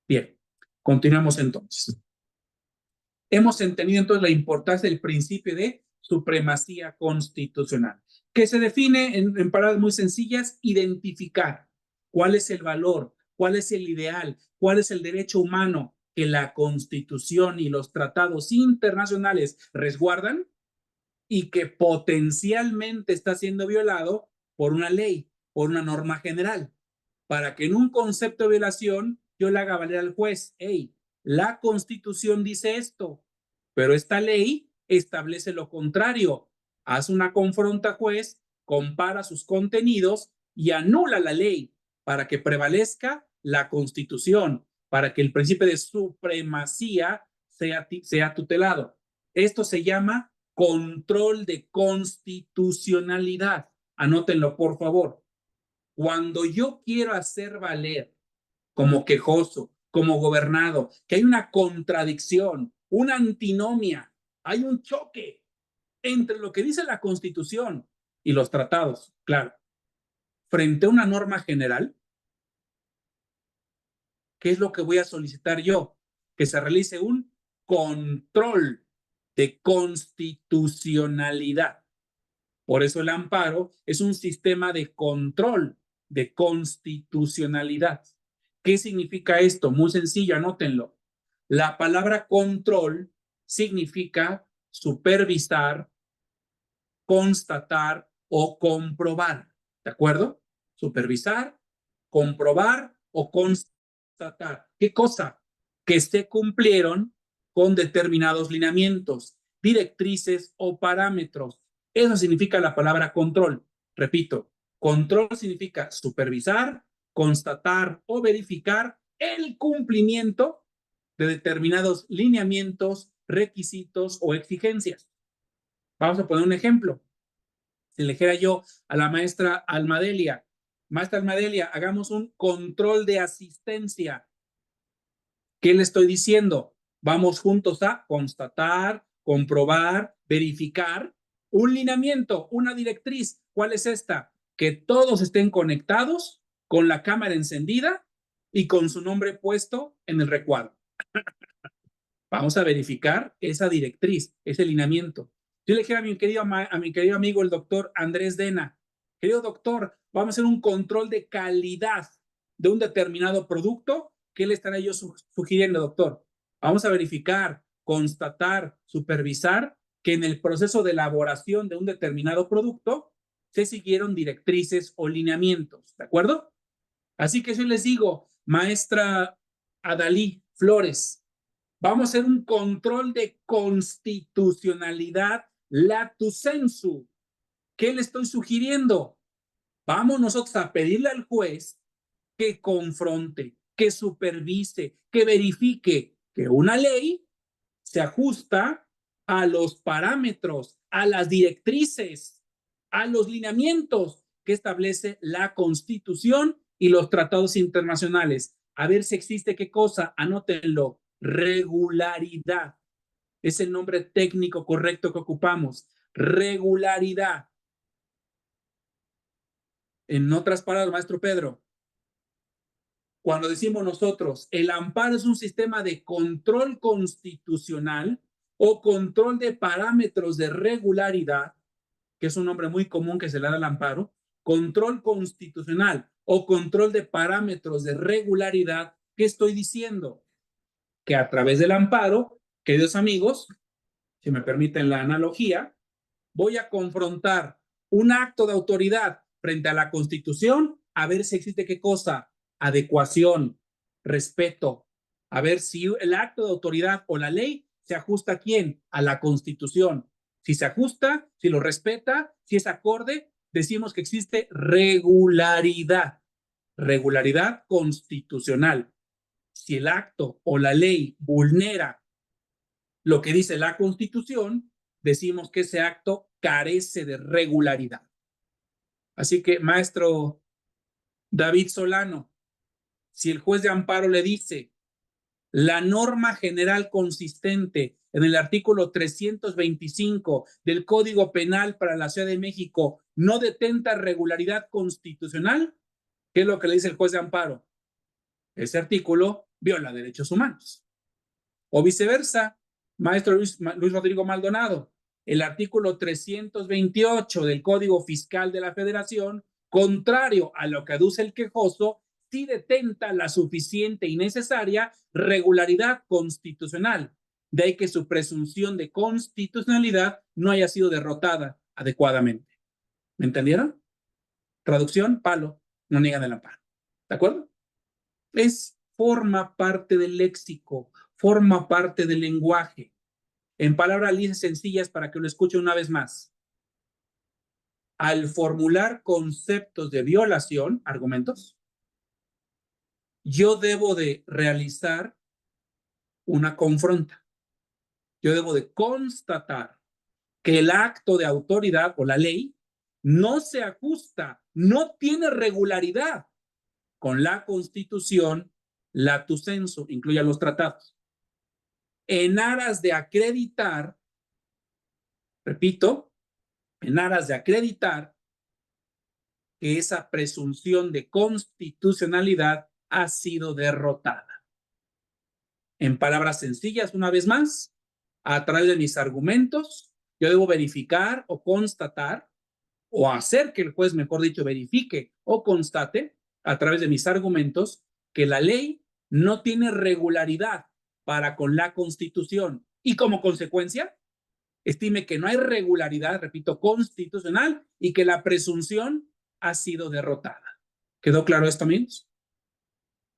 Bien, continuamos entonces. Hemos entendido entonces la importancia del principio de supremacía constitucional, que se define en palabras muy sencillas, identificar cuál es el valor, cuál es el ideal, cuál es el derecho humano que la Constitución y los tratados internacionales resguardan y que potencialmente está siendo violado por una ley, por una norma general, para que en un concepto de violación yo le haga valer al juez, hey, la Constitución dice esto, pero esta ley establece lo contrario. Haz una confronta, juez, compara sus contenidos y anula la ley para que prevalezca la Constitución, para que el principio de supremacía sea tutelado. Esto se llama control de constitucionalidad. Anótenlo, por favor. Cuando yo quiero hacer valer como quejoso, como gobernado, que hay una contradicción, una antinomia, hay un choque entre lo que dice la Constitución y los tratados, claro, frente a una norma general, ¿qué es lo que voy a solicitar yo? Que se realice un control de constitucionalidad. Por eso el amparo es un sistema de control de constitucionalidad. ¿Qué significa esto? Muy sencillo, anótenlo. La palabra control significa supervisar, constatar o comprobar. ¿De acuerdo? Supervisar, comprobar o constatar. ¿Qué cosa? Que se cumplieron con determinados lineamientos, directrices o parámetros. Eso significa la palabra control. Repito, control significa supervisar, constatar o verificar el cumplimiento de determinados lineamientos, requisitos o exigencias. Vamos a poner un ejemplo. Si le dijera yo a la maestra Almadelia, hagamos un control de asistencia. ¿Qué le estoy diciendo? Vamos juntos a constatar, comprobar, verificar un lineamiento, una directriz. ¿Cuál es esta? Que todos estén conectados con la cámara encendida y con su nombre puesto en el recuadro. Vamos a verificar esa directriz, ese lineamiento. Yo le dije a mi querido amigo, el doctor Andrés Dena, querido doctor, vamos a hacer un control de calidad de un determinado producto. ¿Qué le estaré yo sugiriendo, doctor? Vamos a verificar, constatar, supervisar que en el proceso de elaboración de un determinado producto se siguieron directrices o lineamientos, ¿de acuerdo? Así que yo les digo, maestra Adalí Flores, vamos a hacer un control de constitucionalidad latu sensu. ¿Qué le estoy sugiriendo? Vamos nosotros a pedirle al juez que confronte, que supervise, que verifique que una ley se ajusta a los parámetros, a las directrices, a los lineamientos que establece la Constitución y los tratados internacionales. A ver si existe qué cosa, anótenlo, regularidad. Es el nombre técnico correcto que ocupamos, regularidad. En otras palabras, maestro Pedro, cuando decimos nosotros, el amparo es un sistema de control constitucional o control de parámetros de regularidad, que es un nombre muy común que se le da al amparo, control constitucional o control de parámetros de regularidad, ¿qué estoy diciendo? Que a través del amparo, queridos amigos, si me permiten la analogía, voy a confrontar un acto de autoridad frente a la Constitución, a ver si existe qué cosa, adecuación, respeto, a ver si el acto de autoridad o la ley se ajusta a quién, a la Constitución. Si se ajusta, si lo respeta, si es acorde, decimos que existe regularidad, regularidad constitucional. Si el acto o la ley vulnera lo que dice la Constitución, decimos que ese acto carece de regularidad. Así que, maestro David Solano, si el juez de amparo le dice la norma general consistente en el artículo 325 del Código Penal para la Ciudad de México no detenta regularidad constitucional, ¿qué es lo que le dice el juez de amparo? Ese artículo viola derechos humanos. O viceversa, maestro Luis Rodrigo Maldonado, el artículo 328 del Código Fiscal de la Federación, contrario a lo que aduce el quejoso, sí detenta la suficiente y necesaria regularidad constitucional. De ahí que su presunción de constitucionalidad no haya sido derrotada adecuadamente. ¿Me entendieron? Traducción, palo, no niegan el amparo. ¿De acuerdo? Forma parte del léxico, forma parte del lenguaje. En palabras lisas sencillas para que lo escuche una vez más. Al formular conceptos de violación, argumentos, yo debo de realizar una confronta. yo debo de constatar que el acto de autoridad o la ley no se ajusta, no tiene regularidad con la Constitución, lato sensu, incluye los tratados, en aras de acreditar, repito, en aras de acreditar que esa presunción de constitucionalidad ha sido derrotada. En palabras sencillas, una vez más, a través de mis argumentos, yo debo verificar o constatar, o hacer que el juez, mejor dicho, verifique o constate, a través de mis argumentos, que la ley no tiene regularidad para con la Constitución y como consecuencia, estime que no hay regularidad, repito, constitucional y que la presunción ha sido derrotada. ¿Quedó claro esto, amigos?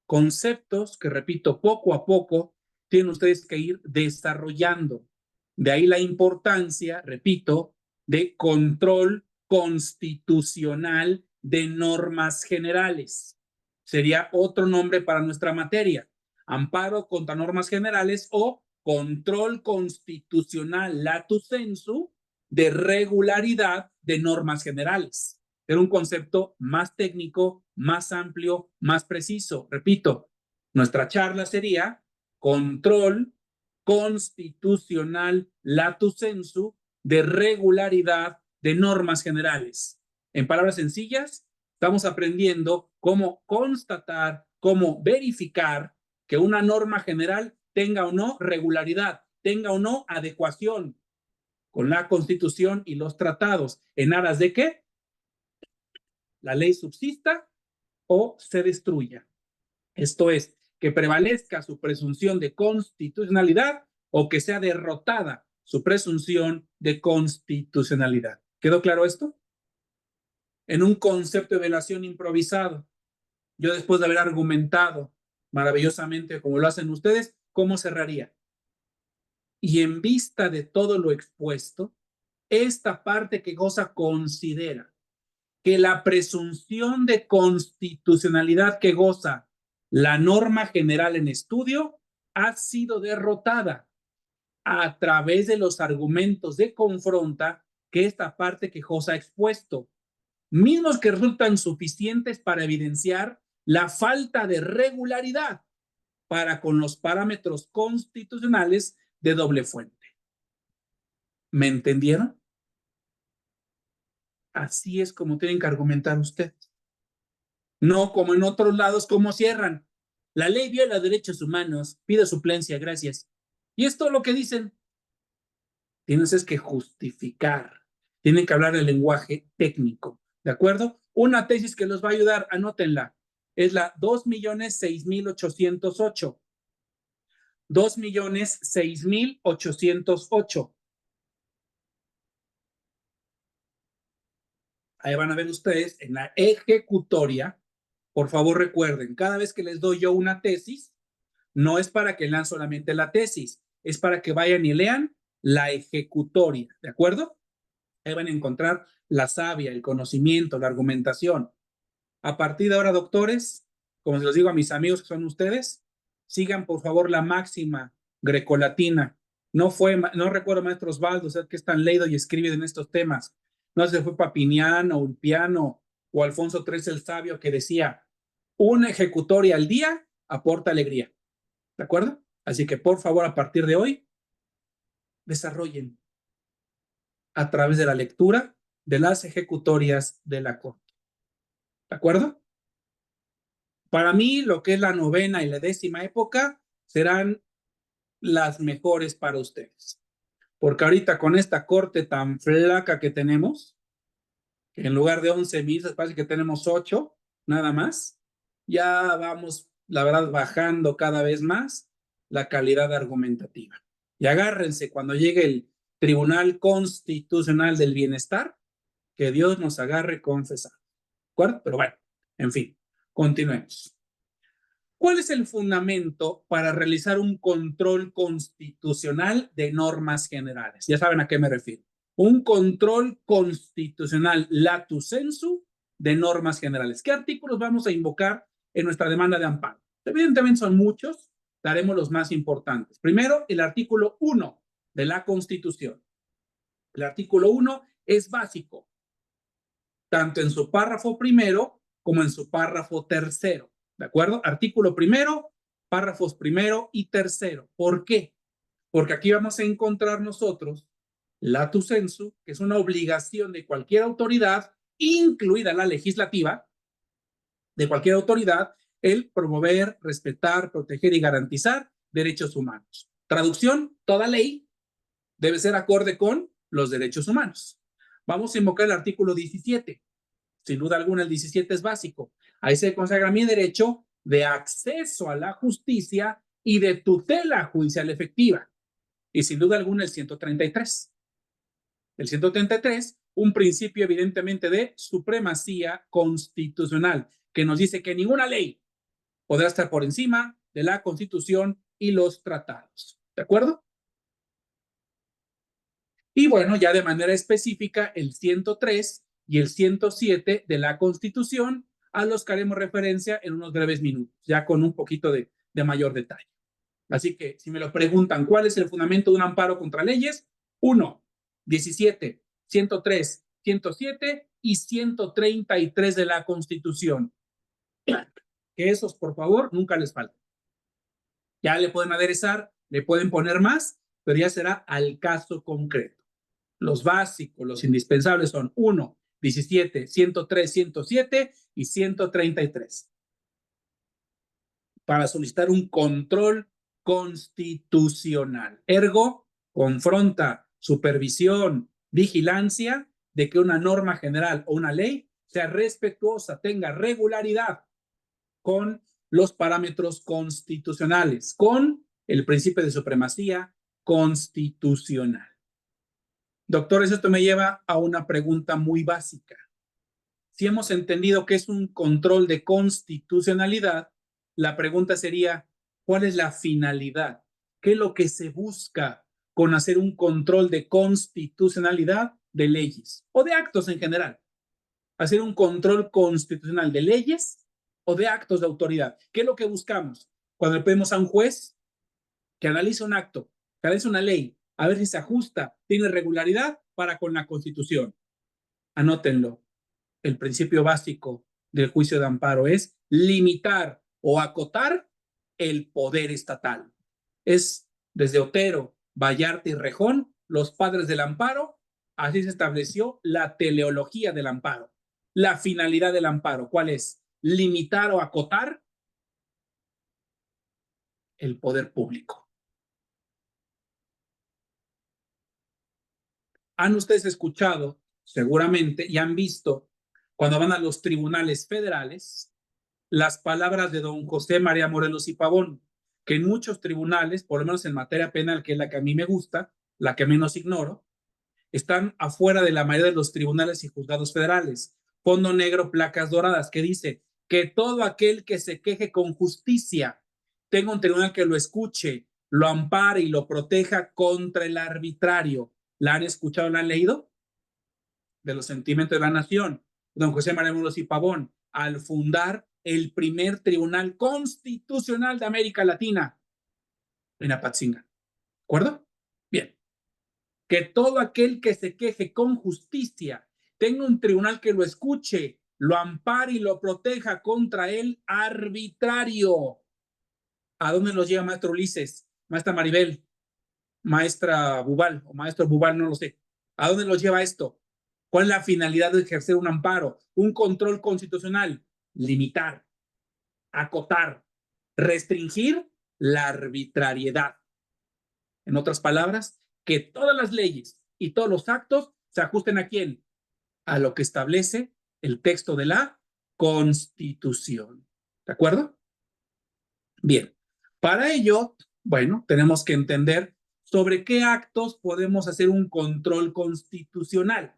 Conceptos que, repito, poco a poco tienen ustedes que ir desarrollando. De ahí la importancia, repito, de control constitucional de normas generales. Sería otro nombre para nuestra materia. Amparo contra normas generales o control constitucional lato sensu de regularidad de normas generales. Era un concepto más técnico, más amplio, más preciso. Repito, nuestra charla sería control constitucional lato sensu de regularidad de normas generales. En palabras sencillas, estamos aprendiendo cómo constatar, cómo verificar que una norma general tenga o no regularidad, tenga o no adecuación con la Constitución y los tratados. ¿En aras de qué? La ley subsista o se destruya. Esto es, que prevalezca su presunción de constitucionalidad o que sea derrotada su presunción de constitucionalidad. ¿Quedó claro esto? En un concepto de violación improvisado, yo después de haber argumentado maravillosamente como lo hacen ustedes, ¿cómo cerraría? Y en vista de todo lo expuesto, esta parte que goza considera que la presunción de constitucionalidad que goza la norma general en estudio ha sido derrotada a través de los argumentos de confronta que esta parte quejosa ha expuesto, mismos que resultan suficientes para evidenciar la falta de regularidad para con los parámetros constitucionales de doble fuente. ¿Me entendieron? Así es como tienen que argumentar ustedes. No como en otros lados, como cierran. La ley viola derechos humanos, pido suplencia, gracias. Y es todo lo que dicen. Tienes que justificar. Tienen que hablar el lenguaje técnico. ¿De acuerdo? Una tesis que los va a ayudar, anótenla. Es la 2.006.808. 2.006.808. Ahí van a ver ustedes en la ejecutoria. Por favor, recuerden, cada vez que les doy yo una tesis, no es para que lean solamente la tesis, es para que vayan y lean la ejecutoria, ¿de acuerdo? Ahí van a encontrar la savia, el conocimiento, la argumentación. A partir de ahora, doctores, como se los digo a mis amigos que son ustedes, sigan por favor la máxima grecolatina. No recuerdo, maestro Osvaldo, que es tan leído y escribe en estos temas. No sé si fue Papiniano, Ulpiano o Alfonso XIII el Sabio que decía, una ejecutoria al día aporta alegría. ¿De acuerdo? Así que por favor, a partir de hoy, desarrollen a través de la lectura de las ejecutorias de la Corte. ¿De acuerdo? Para mí, lo que es la novena y la 10ª época serán las mejores para ustedes. Porque ahorita con esta Corte tan flaca que tenemos, que en lugar de 11,000, parece que tenemos 8, nada más, ya vamos, la verdad, bajando cada vez más la calidad argumentativa. Y agárrense cuando llegue el Tribunal Constitucional del Bienestar, que Dios nos agarre confesar. ¿De acuerdo? Pero bueno, en fin, continuemos. ¿Cuál es el fundamento para realizar un control constitucional de normas generales? Ya saben a qué me refiero. Un control constitucional lato sensu de normas generales. ¿Qué artículos vamos a invocar en nuestra demanda de amparo? Evidentemente son muchos, daremos los más importantes. Primero, el artículo 1 de la Constitución. El artículo 1 es básico, tanto en su párrafo primero como en su párrafo tercero. ¿De acuerdo? Artículo primero, párrafos primero y tercero. ¿Por qué? Porque aquí vamos a encontrar nosotros lato sensu, que es una obligación de cualquier autoridad, incluida la legislativa, de cualquier autoridad, el promover, respetar, proteger y garantizar derechos humanos. Traducción, toda ley debe ser acorde con los derechos humanos. Vamos a invocar el artículo 17. Sin duda alguna, el 17 es básico. Ahí se consagra mi derecho de acceso a la justicia y de tutela judicial efectiva. Y sin duda alguna, el 133. El 133, un principio evidentemente de supremacía constitucional, que nos dice que ninguna ley podrá estar por encima de la Constitución y los tratados. ¿De acuerdo? Y bueno, ya de manera específica, el 103 y el 107 de la Constitución, a los que haremos referencia en unos breves minutos, ya con un poquito de mayor detalle. Así que, si me lo preguntan, ¿cuál es el fundamento de un amparo contra leyes? 1, 17, 103, 107 y 133 de la Constitución. Que esos, por favor, nunca les falten. Ya le pueden aderezar, le pueden poner más, pero ya será al caso concreto. Los básicos, los indispensables son 1, 17, 103, 107 y 133. Para solicitar un control constitucional. Ergo, confronta, supervisión, vigilancia de que una norma general o una ley sea respetuosa, tenga regularidad con los parámetros constitucionales, con el principio de supremacía constitucional. Doctores, esto me lleva a una pregunta muy básica. Si hemos entendido que es un control de constitucionalidad, la pregunta sería, ¿cuál es la finalidad? ¿Qué es lo que se busca con hacer un control de constitucionalidad de leyes o de actos en general? Hacer un control constitucional de leyes o de actos de autoridad. ¿Qué es lo que buscamos? Cuando le pedimos a un juez que analice un acto, que analice una ley, a ver si se ajusta, tiene regularidad para con la Constitución. Anótenlo. El principio básico del juicio de amparo es limitar o acotar el poder estatal. Es desde Otero, Vallarta y Rejón, los padres del amparo, así se estableció la teleología del amparo. La finalidad del amparo, ¿cuál es? Limitar o acotar el poder público. Han ustedes escuchado, seguramente, y han visto, cuando van a los tribunales federales, las palabras de don José María Morelos y Pavón, que en muchos tribunales, por lo menos en materia penal, que es la que a mí me gusta, la que menos ignoro, están afuera de la mayoría de los tribunales y juzgados federales. Fondo negro, placas doradas, que dice que todo aquel que se queje con justicia tenga un tribunal que lo escuche, lo ampare y lo proteja contra el arbitrario. ¿La han escuchado, la han leído? De los sentimientos de la nación. Don José María Morelos y Pavón, al fundar el primer tribunal constitucional de América Latina en Apatzinga. ¿De acuerdo? Bien. Que todo aquel que se queje con justicia tenga un tribunal que lo escuche, lo ampare y lo proteja contra el arbitrario. ¿A dónde nos lleva maestro Ulises, maestra Maribel, maestra Bubal o maestro Bubal? No lo sé. ¿A dónde nos lleva esto? ¿Cuál es la finalidad de ejercer un amparo, un control constitucional? Limitar, acotar, restringir la arbitrariedad. En otras palabras, que todas las leyes y todos los actos se ajusten ¿a quién? A lo que establece el texto de la Constitución. ¿De acuerdo? Bien. Para ello, bueno, tenemos que entender sobre qué actos podemos hacer un control constitucional.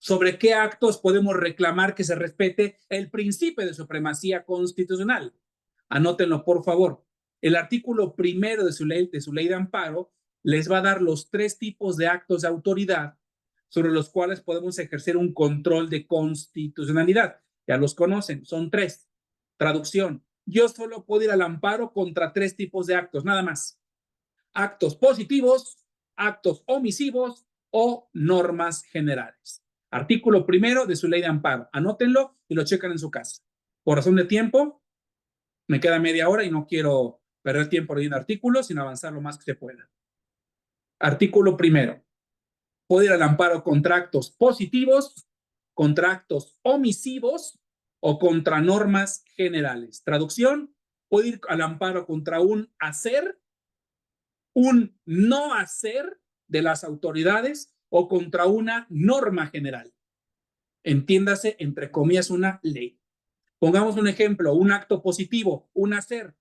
Sobre qué actos podemos reclamar que se respete el principio de supremacía constitucional. Anótenlo, por favor. El artículo primero de su ley de amparo les va a dar los 3 tipos de actos de autoridad sobre los cuales podemos ejercer un control de constitucionalidad. Ya los conocen, son 3. Traducción. Yo solo puedo ir al amparo contra 3 tipos de actos, nada más. Actos positivos, actos omisivos o normas generales. Artículo primero de su ley de amparo. Anótenlo y lo checan en su casa. Por razón de tiempo, me queda media hora y no quiero perder tiempo leyendo artículos, sino avanzar lo más que se pueda. Artículo primero. Puede ir al amparo contra actos positivos, contra actos omisivos o contra normas generales. Traducción, puede ir al amparo contra un hacer, un no hacer de las autoridades o contra una norma general. Entiéndase, entre comillas, una ley. Pongamos un ejemplo, un acto positivo, un hacer,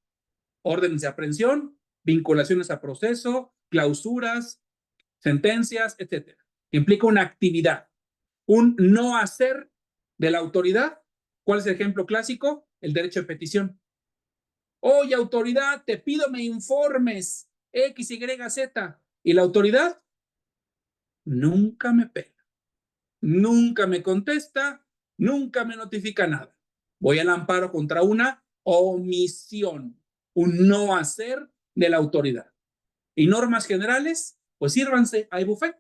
órdenes de aprehensión, vinculaciones a proceso, clausuras, sentencias, etcétera. Implica una actividad. Un no hacer de la autoridad. ¿Cuál es el ejemplo clásico? El derecho de petición. Oye, autoridad, te pido me informes X, Y, Z. Y la autoridad nunca me pela, nunca me contesta, nunca me notifica nada. Voy al amparo contra una omisión, un no hacer de la autoridad. Y normas generales, pues sírvanse, hay buffet.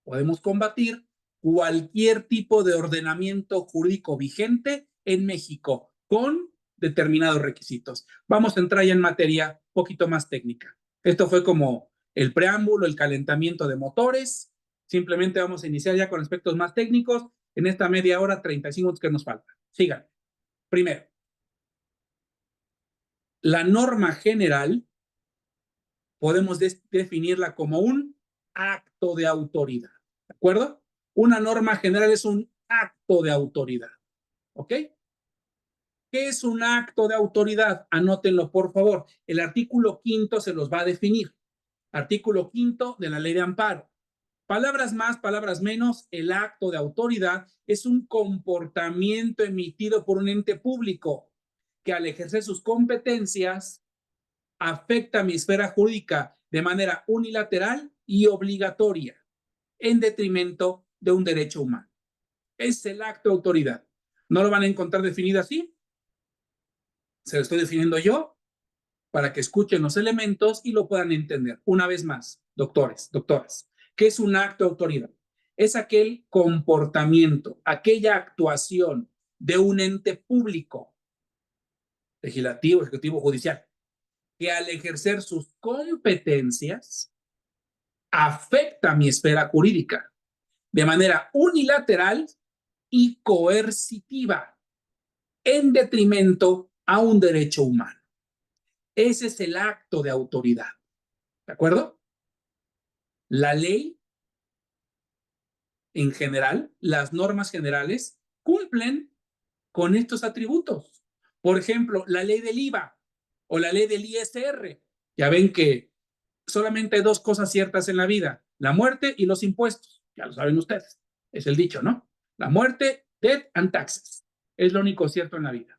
Podemos combatir cualquier tipo de ordenamiento jurídico vigente en México con determinados requisitos. Vamos a entrar ya en materia un poquito más técnica. Esto fue como el preámbulo, el calentamiento de motores. Simplemente vamos a iniciar ya con aspectos más técnicos en esta media hora, 35 minutos que nos falta. Sigan. Primero, la norma general podemos definirla como un acto de autoridad. ¿De acuerdo? Una norma general es un acto de autoridad. ¿Ok? ¿Qué es un acto de autoridad? Anótenlo, por favor. El artículo 5 se los va a definir. Artículo 5 de la Ley de Amparo. Palabras más, palabras menos, el acto de autoridad es un comportamiento emitido por un ente público que al ejercer sus competencias afecta a mi esfera jurídica de manera unilateral y obligatoria en detrimento de un derecho humano. Es el acto de autoridad. ¿No lo van a encontrar definido así? Se lo estoy definiendo yo para que escuchen los elementos y lo puedan entender. Una vez más, doctores, doctoras, ¿qué es un acto de autoridad? Es aquel comportamiento, aquella actuación de un ente público, legislativo, ejecutivo, judicial, que al ejercer sus competencias afecta mi esfera jurídica de manera unilateral y coercitiva en detrimento a un derecho humano. Ese es el acto de autoridad. ¿De acuerdo? La ley en general, las normas generales, cumplen con estos atributos. Por ejemplo, la ley del IVA o la ley del ISR. Ya ven que solamente hay dos cosas ciertas en la vida, la muerte y los impuestos. Ya lo saben ustedes. Es el dicho, ¿no? La muerte, death and taxes. Es lo único cierto en la vida.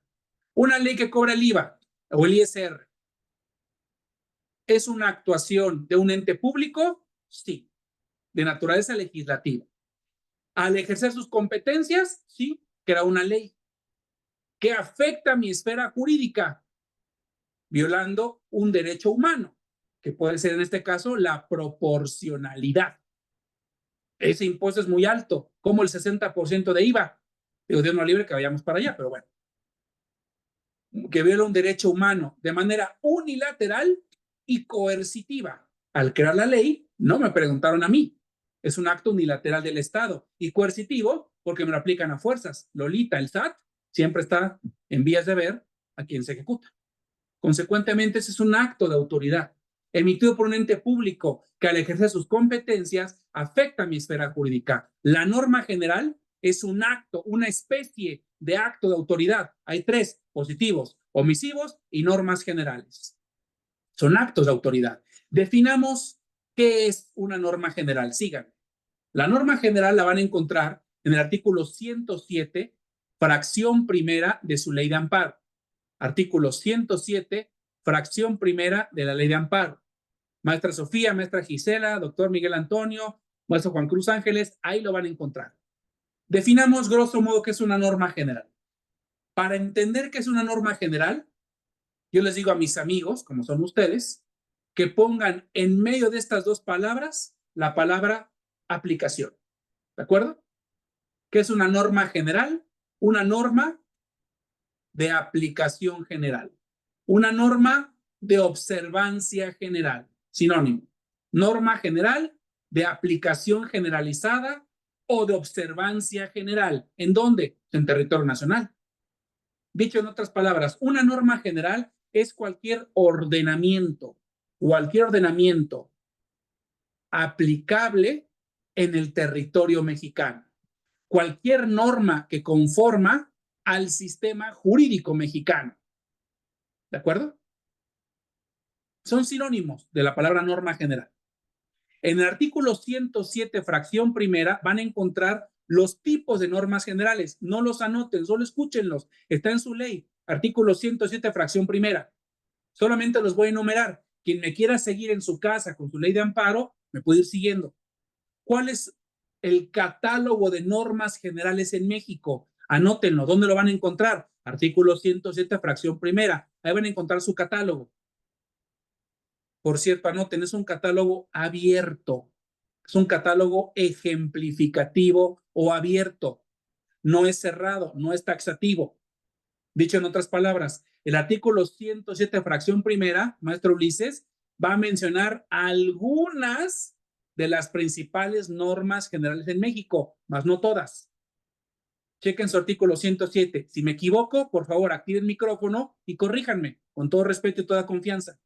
Una ley que cobra el IVA o el ISR. ¿Es una actuación de un ente público? Sí, de naturaleza legislativa. Al ejercer sus competencias, sí, crea una ley que afecta a mi esfera jurídica, violando un derecho humano, que puede ser en este caso la proporcionalidad. Ese impuesto es muy alto, como el 60% de IVA. Digo, Dios no libre que vayamos para allá, pero bueno. Que viola un derecho humano de manera unilateral y coercitiva. Al crear la ley, no me preguntaron a mí. Es un acto unilateral del Estado y coercitivo porque me lo aplican a fuerzas. Lolita, el SAT, siempre está en vías de ver a quien se ejecuta. Consecuentemente, ese es un acto de autoridad emitido por un ente público que al ejercer sus competencias afecta a mi esfera jurídica. La norma general es un acto, una especie de acto de autoridad. Hay tres: positivos, omisivos y normas generales. Son actos de autoridad. Definamos qué es una norma general. Sigan. La norma general la van a encontrar en el artículo 107, fracción primera de su ley de amparo. Artículo 107, fracción primera de la ley de amparo. Maestra Sofía, maestra Gisela, doctor Miguel Antonio, maestro Juan Cruz Ángeles, ahí lo van a encontrar. Definamos grosso modo qué es una norma general. Para entender qué es una norma general, yo les digo a mis amigos, como son ustedes, que pongan en medio de estas dos palabras la palabra aplicación. ¿De acuerdo? ¿Qué es una norma general? Una norma de aplicación general. Una norma de observancia general. Sinónimo. Norma general de aplicación generalizada o de observancia general. ¿En dónde? En territorio nacional. Dicho en otras palabras, una norma general es cualquier ordenamiento aplicable en el territorio mexicano. Cualquier norma que conforma al sistema jurídico mexicano. ¿De acuerdo? Son sinónimos de la palabra norma general. En el artículo 107, fracción primera, van a encontrar los tipos de normas generales. No los anoten, solo escúchenlos. Está en su ley. Artículo 107, fracción primera. Solamente los voy a enumerar. Quien me quiera seguir en su casa con su ley de amparo, me puede ir siguiendo. ¿Cuál es el catálogo de normas generales en México? Anótenlo. ¿Dónde lo van a encontrar? Artículo 107, fracción primera. Ahí van a encontrar su catálogo. Por cierto, anoten, es un catálogo abierto. Es un catálogo ejemplificativo o abierto. No es cerrado, no es taxativo. Dicho en otras palabras, el artículo 107, fracción primera, maestro Ulises, va a mencionar algunas de las principales normas generales en México, mas no todas. Chequen su artículo 107. Si me equivoco, por favor, activen el micrófono y corríjanme, con todo respeto y toda confianza.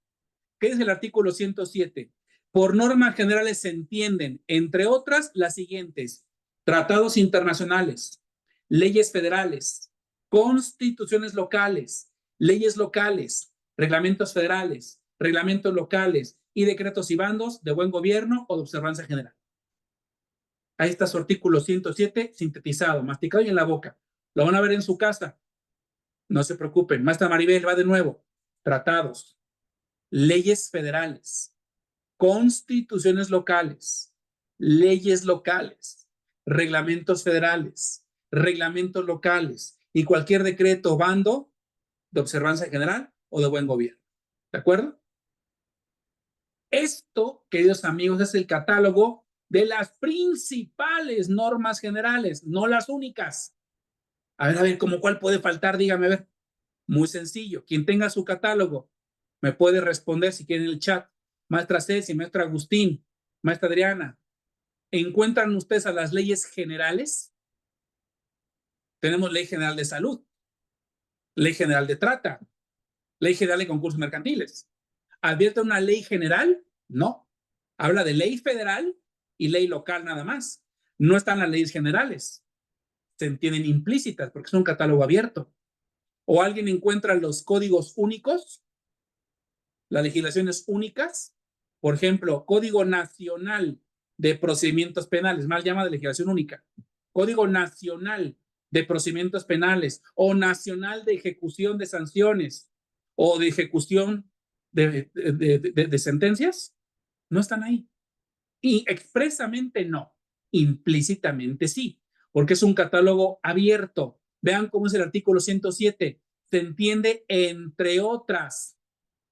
¿Qué es el artículo 107? Por normas generales se entienden, entre otras, las siguientes: tratados internacionales, leyes federales, constituciones locales, leyes locales, reglamentos federales, reglamentos locales y decretos y bandos de buen gobierno o de observancia general. Ahí está su artículo 107 sintetizado, masticado y en la boca. Lo van a ver en su casa. No se preocupen. Maestra Maribel va de nuevo. Tratados, leyes federales, constituciones locales, leyes locales, reglamentos federales, reglamentos locales y cualquier decreto o bando de observancia general o de buen gobierno. ¿De acuerdo? Esto, queridos amigos, es el catálogo de las principales normas generales, no las únicas. A ver, ¿cómo cuál puede faltar? Dígame, a ver. Muy sencillo. Quien tenga su catálogo me puede responder si quiere en el chat. Maestra Ceci, maestra Agustín, maestra Adriana, ¿encuentran ustedes a las leyes generales? Tenemos Ley General de Salud, Ley General de Trata, Ley General de Concursos Mercantiles. ¿Advierte una ley general? No. Habla de ley federal y ley local nada más. No están las leyes generales. Se entienden implícitas porque es un catálogo abierto. ¿O alguien encuentra los códigos únicos? Las legislaciones únicas. Por ejemplo, Código Nacional de Procedimientos Penales, mal llamada legislación única. Código Nacional de Procedimientos Penales o Nacional de Ejecución de Sanciones o de ejecución de sentencias, no están ahí. Y expresamente no, implícitamente sí, porque es un catálogo abierto. Vean cómo es el artículo 107. Se entiende entre otras.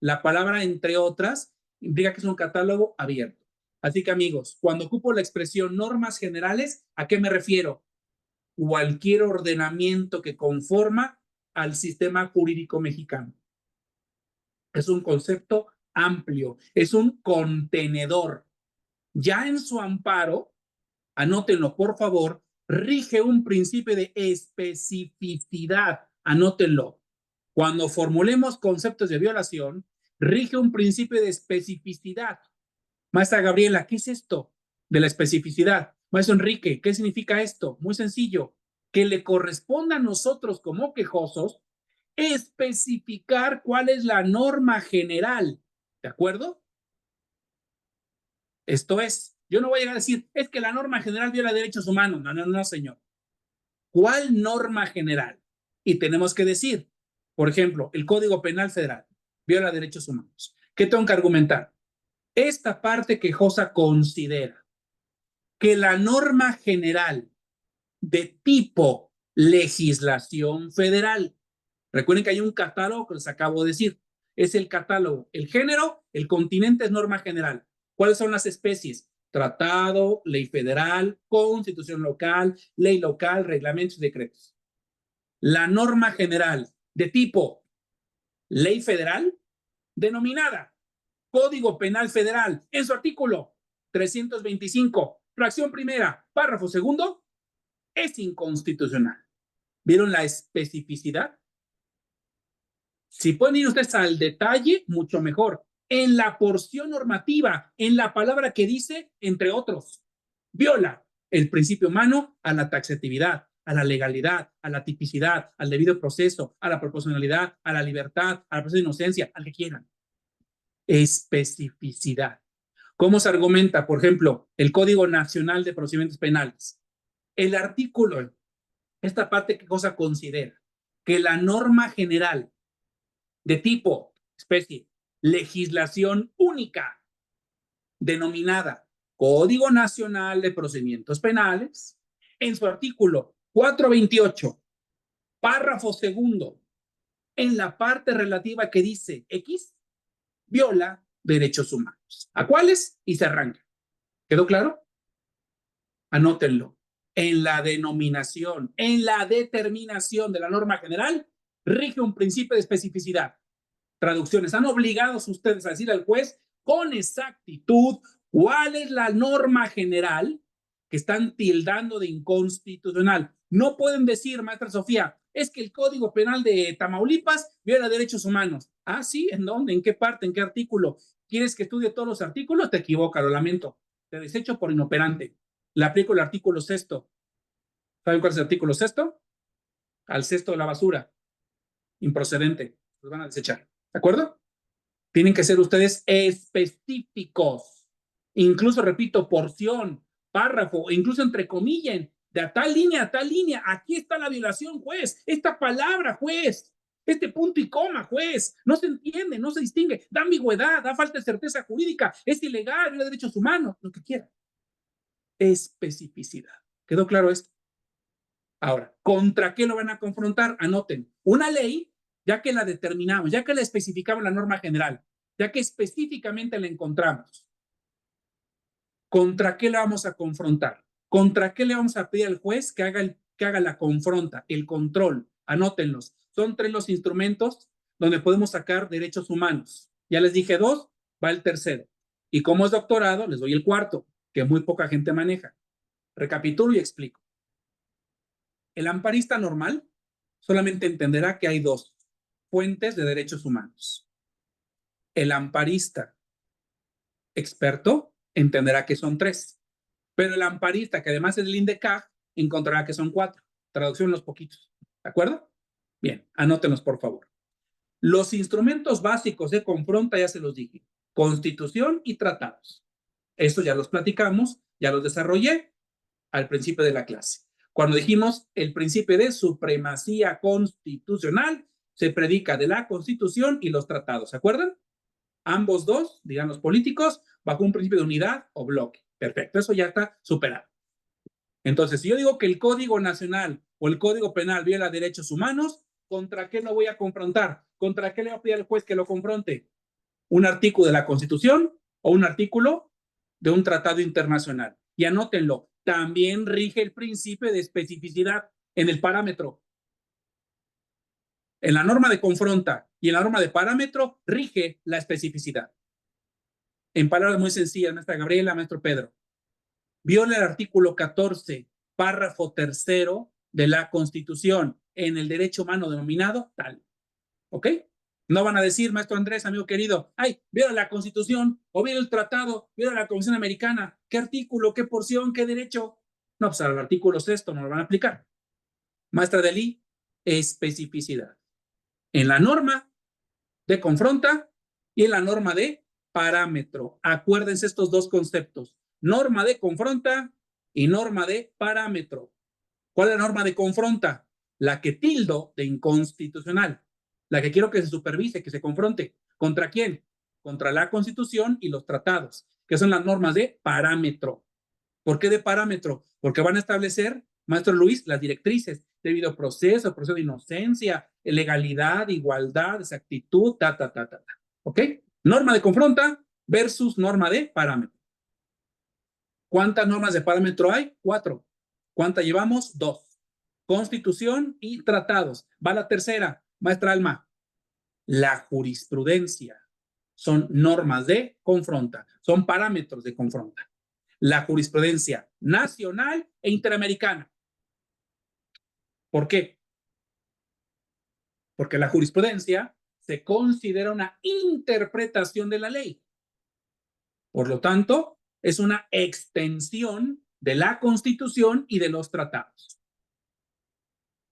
La palabra entre otras implica que es un catálogo abierto. Así que amigos, cuando ocupo la expresión normas generales, ¿a qué me refiero? Cualquier ordenamiento que conforma al sistema jurídico mexicano. Es un concepto amplio, es un contenedor. Ya en su amparo, anótenlo por favor, rige un principio de especificidad. Anótenlo. Cuando formulemos conceptos de violación, rige un principio de especificidad. Maestra Gabriela, ¿qué es esto de la especificidad? Maestro Enrique, ¿qué significa esto? Muy sencillo, que le corresponda a nosotros como quejosos especificar cuál es la norma general, ¿de acuerdo? Esto es, yo no voy a llegar a decir, es que la norma general viola derechos humanos. No, no, no, señor. ¿Cuál norma general? Y tenemos que decir, por ejemplo, el Código Penal Federal viola derechos humanos. ¿Qué tengo que argumentar? Esta parte quejosa considera que la norma general de tipo legislación federal, recuerden que hay un catálogo que les acabo de decir, es el catálogo, el género El continente es norma general. ¿Cuáles son las especies? Tratado, ley federal, constitución local, ley local, reglamentos y decretos. La norma general de tipo ley federal, denominada Código Penal Federal, en su artículo 325, fracción primera, párrafo segundo, es inconstitucional. ¿Vieron la especificidad? Si pueden ir ustedes al detalle, mucho mejor. En la porción normativa, en la palabra que dice, entre otros, viola el principio humano a la taxatividad, a la legalidad, a la tipicidad, al debido proceso, a la proporcionalidad, a la libertad, a la presunción de inocencia, al que quieran. Especificidad. ¿Cómo se argumenta, por ejemplo, el Código Nacional de Procedimientos Penales? El artículo, esta parte, ¿qué cosa considera? Que la norma general de tipo, especie, legislación única, denominada Código Nacional de Procedimientos Penales, en su artículo 428, párrafo segundo, en la parte relativa que dice X, viola derechos humanos. ¿A cuáles? Y se arranca. ¿Quedó claro? Anótenlo. En la denominación, en la determinación de la norma general, rige un principio de especificidad. Traducciones. Han obligados ustedes a decir al juez con exactitud cuál es la norma general que están tildando de inconstitucional. No pueden decir, maestra Sofía, es que el Código Penal de Tamaulipas viola derechos humanos. Ah, sí, ¿en dónde? ¿En qué parte? ¿En qué artículo? ¿Quieres que estudie todos los artículos? Te equivocas, lo lamento. Te desecho por inoperante. Le aplico el artículo sexto. ¿Saben cuál es el artículo sexto? Al sexto de la basura. Improcedente. Los van a desechar. ¿De acuerdo? Tienen que ser ustedes específicos. Incluso, repito, porción, párrafo, incluso entrecomillen, de a tal línea a tal línea. Aquí está la violación, juez. Esta palabra, juez. Este punto y coma, juez. No se entiende, no se distingue. Da ambigüedad, da falta de certeza jurídica. Es ilegal, viola derechos humanos, lo que quiera. Especificidad. ¿Quedó claro esto? Ahora, ¿contra qué lo van a confrontar? Anoten. Una ley, ya que la determinamos, ya que la especificamos en la norma general, ya que específicamente la encontramos, ¿contra qué la vamos a confrontar? ¿Contra qué le vamos a pedir al juez que haga la confronta, el control? Anótenlos. Son 3 los instrumentos donde podemos sacar derechos humanos. Ya les dije 2, va el tercero. Y como es doctorado, les doy el cuarto, que muy poca gente maneja. Recapitulo y explico. El amparista normal solamente entenderá que hay 2 fuentes de derechos humanos. El amparista experto entenderá que son 3, pero el amparista, que además es del INDECAG, encontrará que son 4. Traducción los poquitos. ¿De acuerdo? Bien, anótenlos por favor. Los instrumentos básicos de confronta ya se los dije. Constitución y tratados. Estos ya los platicamos, ya los desarrollé al principio de la clase. Cuando dijimos el principio de supremacía constitucional se predica de la Constitución y los tratados, ¿se acuerdan? Ambos dos, dirán los políticos, bajo un principio de unidad o bloque. Perfecto, eso ya está superado. Entonces, si yo digo que el Código Nacional o el Código Penal viola derechos humanos, ¿contra qué lo voy a confrontar? ¿Contra qué le voy a pedir al juez que lo confronte? ¿Un artículo de la Constitución o un artículo de un tratado internacional? Y anótenlo, también rige el principio de especificidad en el parámetro. En la norma de confronta y en la norma de parámetro rige la especificidad. En palabras muy sencillas, maestra Gabriela, maestro Pedro, viola el artículo 14, párrafo tercero de la Constitución en el derecho humano denominado tal. ¿Ok? No van a decir, maestro Andrés, amigo querido, ay, viola la Constitución o viola el tratado, viola la Convención Americana. ¿Qué artículo, qué porción, qué derecho? No, pues al artículo sexto no lo van a aplicar. Maestra Delí, especificidad. En la norma de confronta y en la norma de parámetro. Acuérdense estos 2 conceptos. Norma de confronta y norma de parámetro. ¿Cuál es la norma de confronta? La que tildo de inconstitucional. La que quiero que se supervise, que se confronte. ¿Contra quién? Contra la Constitución y los tratados, que son las normas de parámetro. ¿Por qué de parámetro? Porque van a establecer, maestro Luis, las directrices, debido proceso, proceso de inocencia, legalidad, igualdad, exactitud, ¿Ok? Norma de confronta versus norma de parámetro. ¿Cuántas normas de parámetro hay? 4. ¿Cuántas llevamos? 2. Constitución y tratados. Va la tercera, maestra Alma. La jurisprudencia. Son normas de confronta, son parámetros de confronta. La jurisprudencia nacional e interamericana. ¿Por qué? Porque la jurisprudencia se considera una interpretación de la ley. Por lo tanto, es una extensión de la Constitución y de los tratados.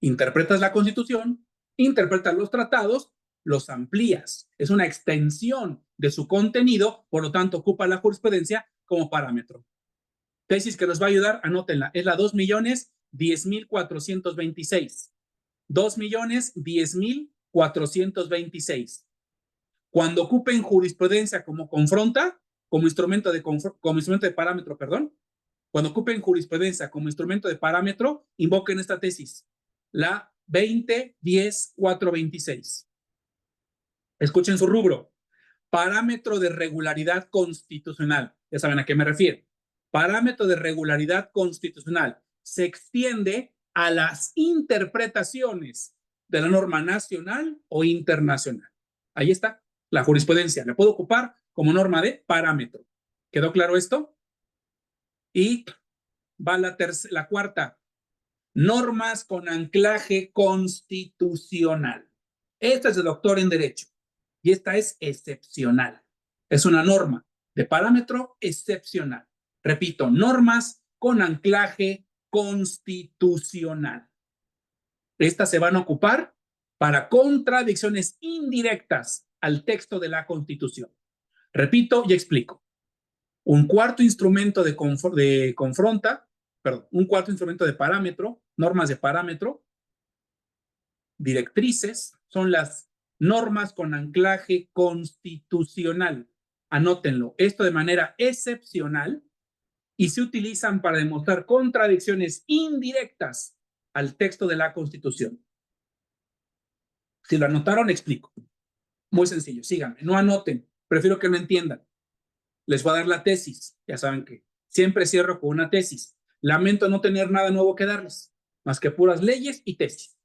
Interpretas la Constitución, interpretas los tratados, los amplías. Es una extensión de su contenido, por lo tanto, ocupa la jurisprudencia como parámetro. Tesis que nos va a ayudar, anótenla, es la 2.010.426. 2.010.426. Cuando ocupen jurisprudencia como confronta, como instrumento de parámetro, perdón, cuando ocupen jurisprudencia como instrumento de parámetro, invoquen esta tesis, la 20.10.426. Escuchen su rubro, parámetro de regularidad constitucional. Ya saben a qué me refiero. Parámetro de regularidad constitucional se extiende a las interpretaciones de la norma nacional o internacional. Ahí está la jurisprudencia. La puedo ocupar como norma de parámetro. ¿Quedó claro esto? Y va la cuarta. Normas con anclaje constitucional. Esta es de doctor en Derecho y esta es excepcional. Es una norma de parámetro excepcional. Repito, normas con anclaje constitucional. Estas se van a ocupar para contradicciones indirectas al texto de la Constitución. Repito y explico. Un cuarto instrumento de confronta, perdón, un cuarto instrumento de parámetro, normas de parámetro, directrices, son las normas con anclaje constitucional. Anótenlo, esto de manera excepcional y se utilizan para demostrar contradicciones indirectas al texto de la Constitución. Si lo anotaron, explico. Muy sencillo, síganme, no anoten, prefiero que lo entiendan. Les voy a dar la tesis, ya saben que siempre cierro con una tesis. Lamento no tener nada nuevo que darles, más que puras leyes y tesis,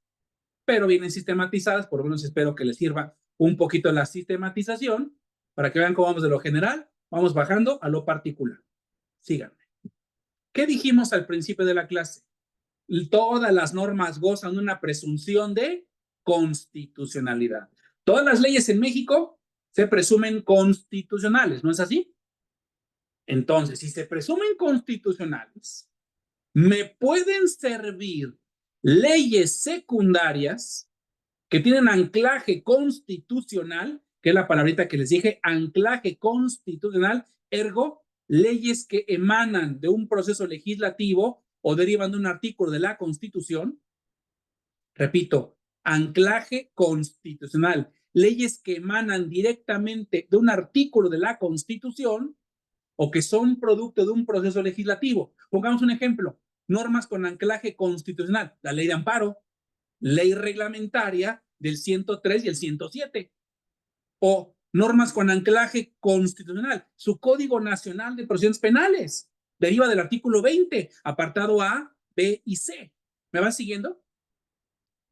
pero vienen sistematizadas, por lo menos espero que les sirva un poquito la sistematización, para que vean cómo vamos de lo general, vamos bajando a lo particular. Síganme. ¿Qué dijimos al principio de la clase? Todas las normas gozan de una presunción de constitucionalidad. Todas las leyes en México se presumen constitucionales, ¿no es así? Entonces, si se presumen constitucionales, me pueden servir leyes secundarias que tienen anclaje constitucional, que es la palabrita que les dije, anclaje constitucional, ergo, leyes que emanan de un proceso legislativo o derivan de un artículo de la Constitución. Repito, anclaje constitucional, leyes que emanan directamente de un artículo de la Constitución o que son producto de un proceso legislativo. Pongamos un ejemplo, normas con anclaje constitucional, la ley de amparo, ley reglamentaria del 103 y el 107, o normas con anclaje constitucional, su Código Nacional de Procedimientos Penales, deriva del artículo 20, apartado A, B y C. ¿Me van siguiendo?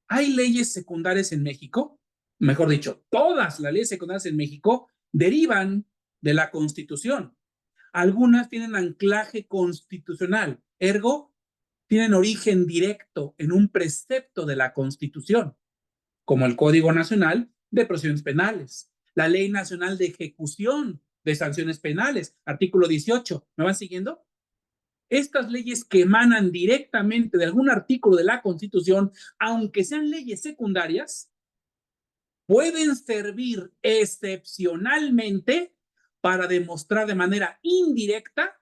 Hay leyes secundarias en México, mejor dicho, todas las leyes secundarias en México derivan de la Constitución. Algunas tienen anclaje constitucional, ergo, tienen origen directo en un precepto de la Constitución, como el Código Nacional de Procedimientos Penales, la Ley Nacional de Ejecución de Sanciones Penales, artículo 18. ¿Me van siguiendo? Estas leyes que emanan directamente de algún artículo de la Constitución, aunque sean leyes secundarias, pueden servir excepcionalmente para demostrar de manera indirecta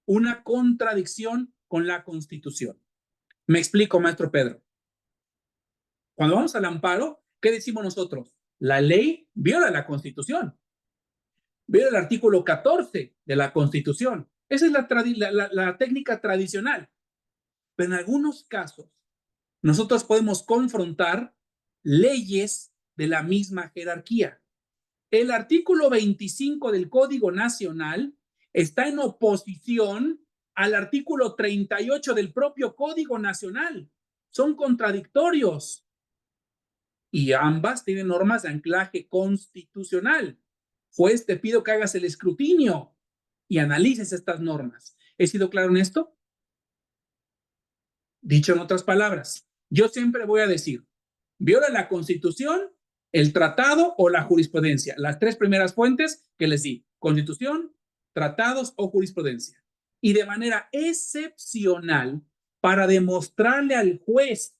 una contradicción con la Constitución. Me explico, maestro Pedro. Cuando vamos al amparo, ¿qué decimos nosotros? La ley viola la Constitución. Viola el artículo 14 de la Constitución. Esa es la técnica tradicional. Pero en algunos casos, nosotros podemos confrontar leyes de la misma jerarquía. El artículo 25 del Código Nacional está en oposición al artículo 38 del propio Código Nacional. Son contradictorios y ambas tienen normas de anclaje constitucional. Juez, te pido que hagas el escrutinio y analices estas normas. ¿He sido claro en esto? Dicho en otras palabras, yo siempre voy a decir, viola la Constitución, el tratado o la jurisprudencia. Las tres primeras fuentes que les di, Constitución, tratados o jurisprudencia. Y de manera excepcional, para demostrarle al juez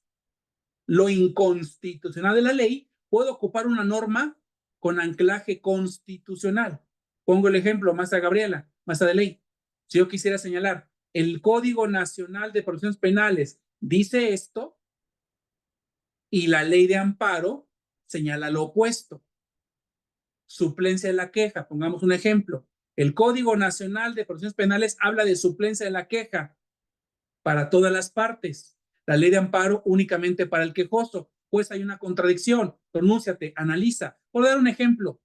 lo inconstitucional de la ley, puedo ocupar una norma con anclaje constitucional. Pongo el ejemplo, maestra Gabriela, maestra de ley. Si yo quisiera señalar, el Código Nacional de Procedimientos Penales dice esto y la ley de amparo señala lo opuesto. Suplencia de la queja, pongamos un ejemplo. El Código Nacional de Procedimientos Penales habla de suplencia de la queja para todas las partes. La ley de amparo únicamente para el quejoso. Pues hay una contradicción. Pronúnciate, analiza. Por dar un ejemplo,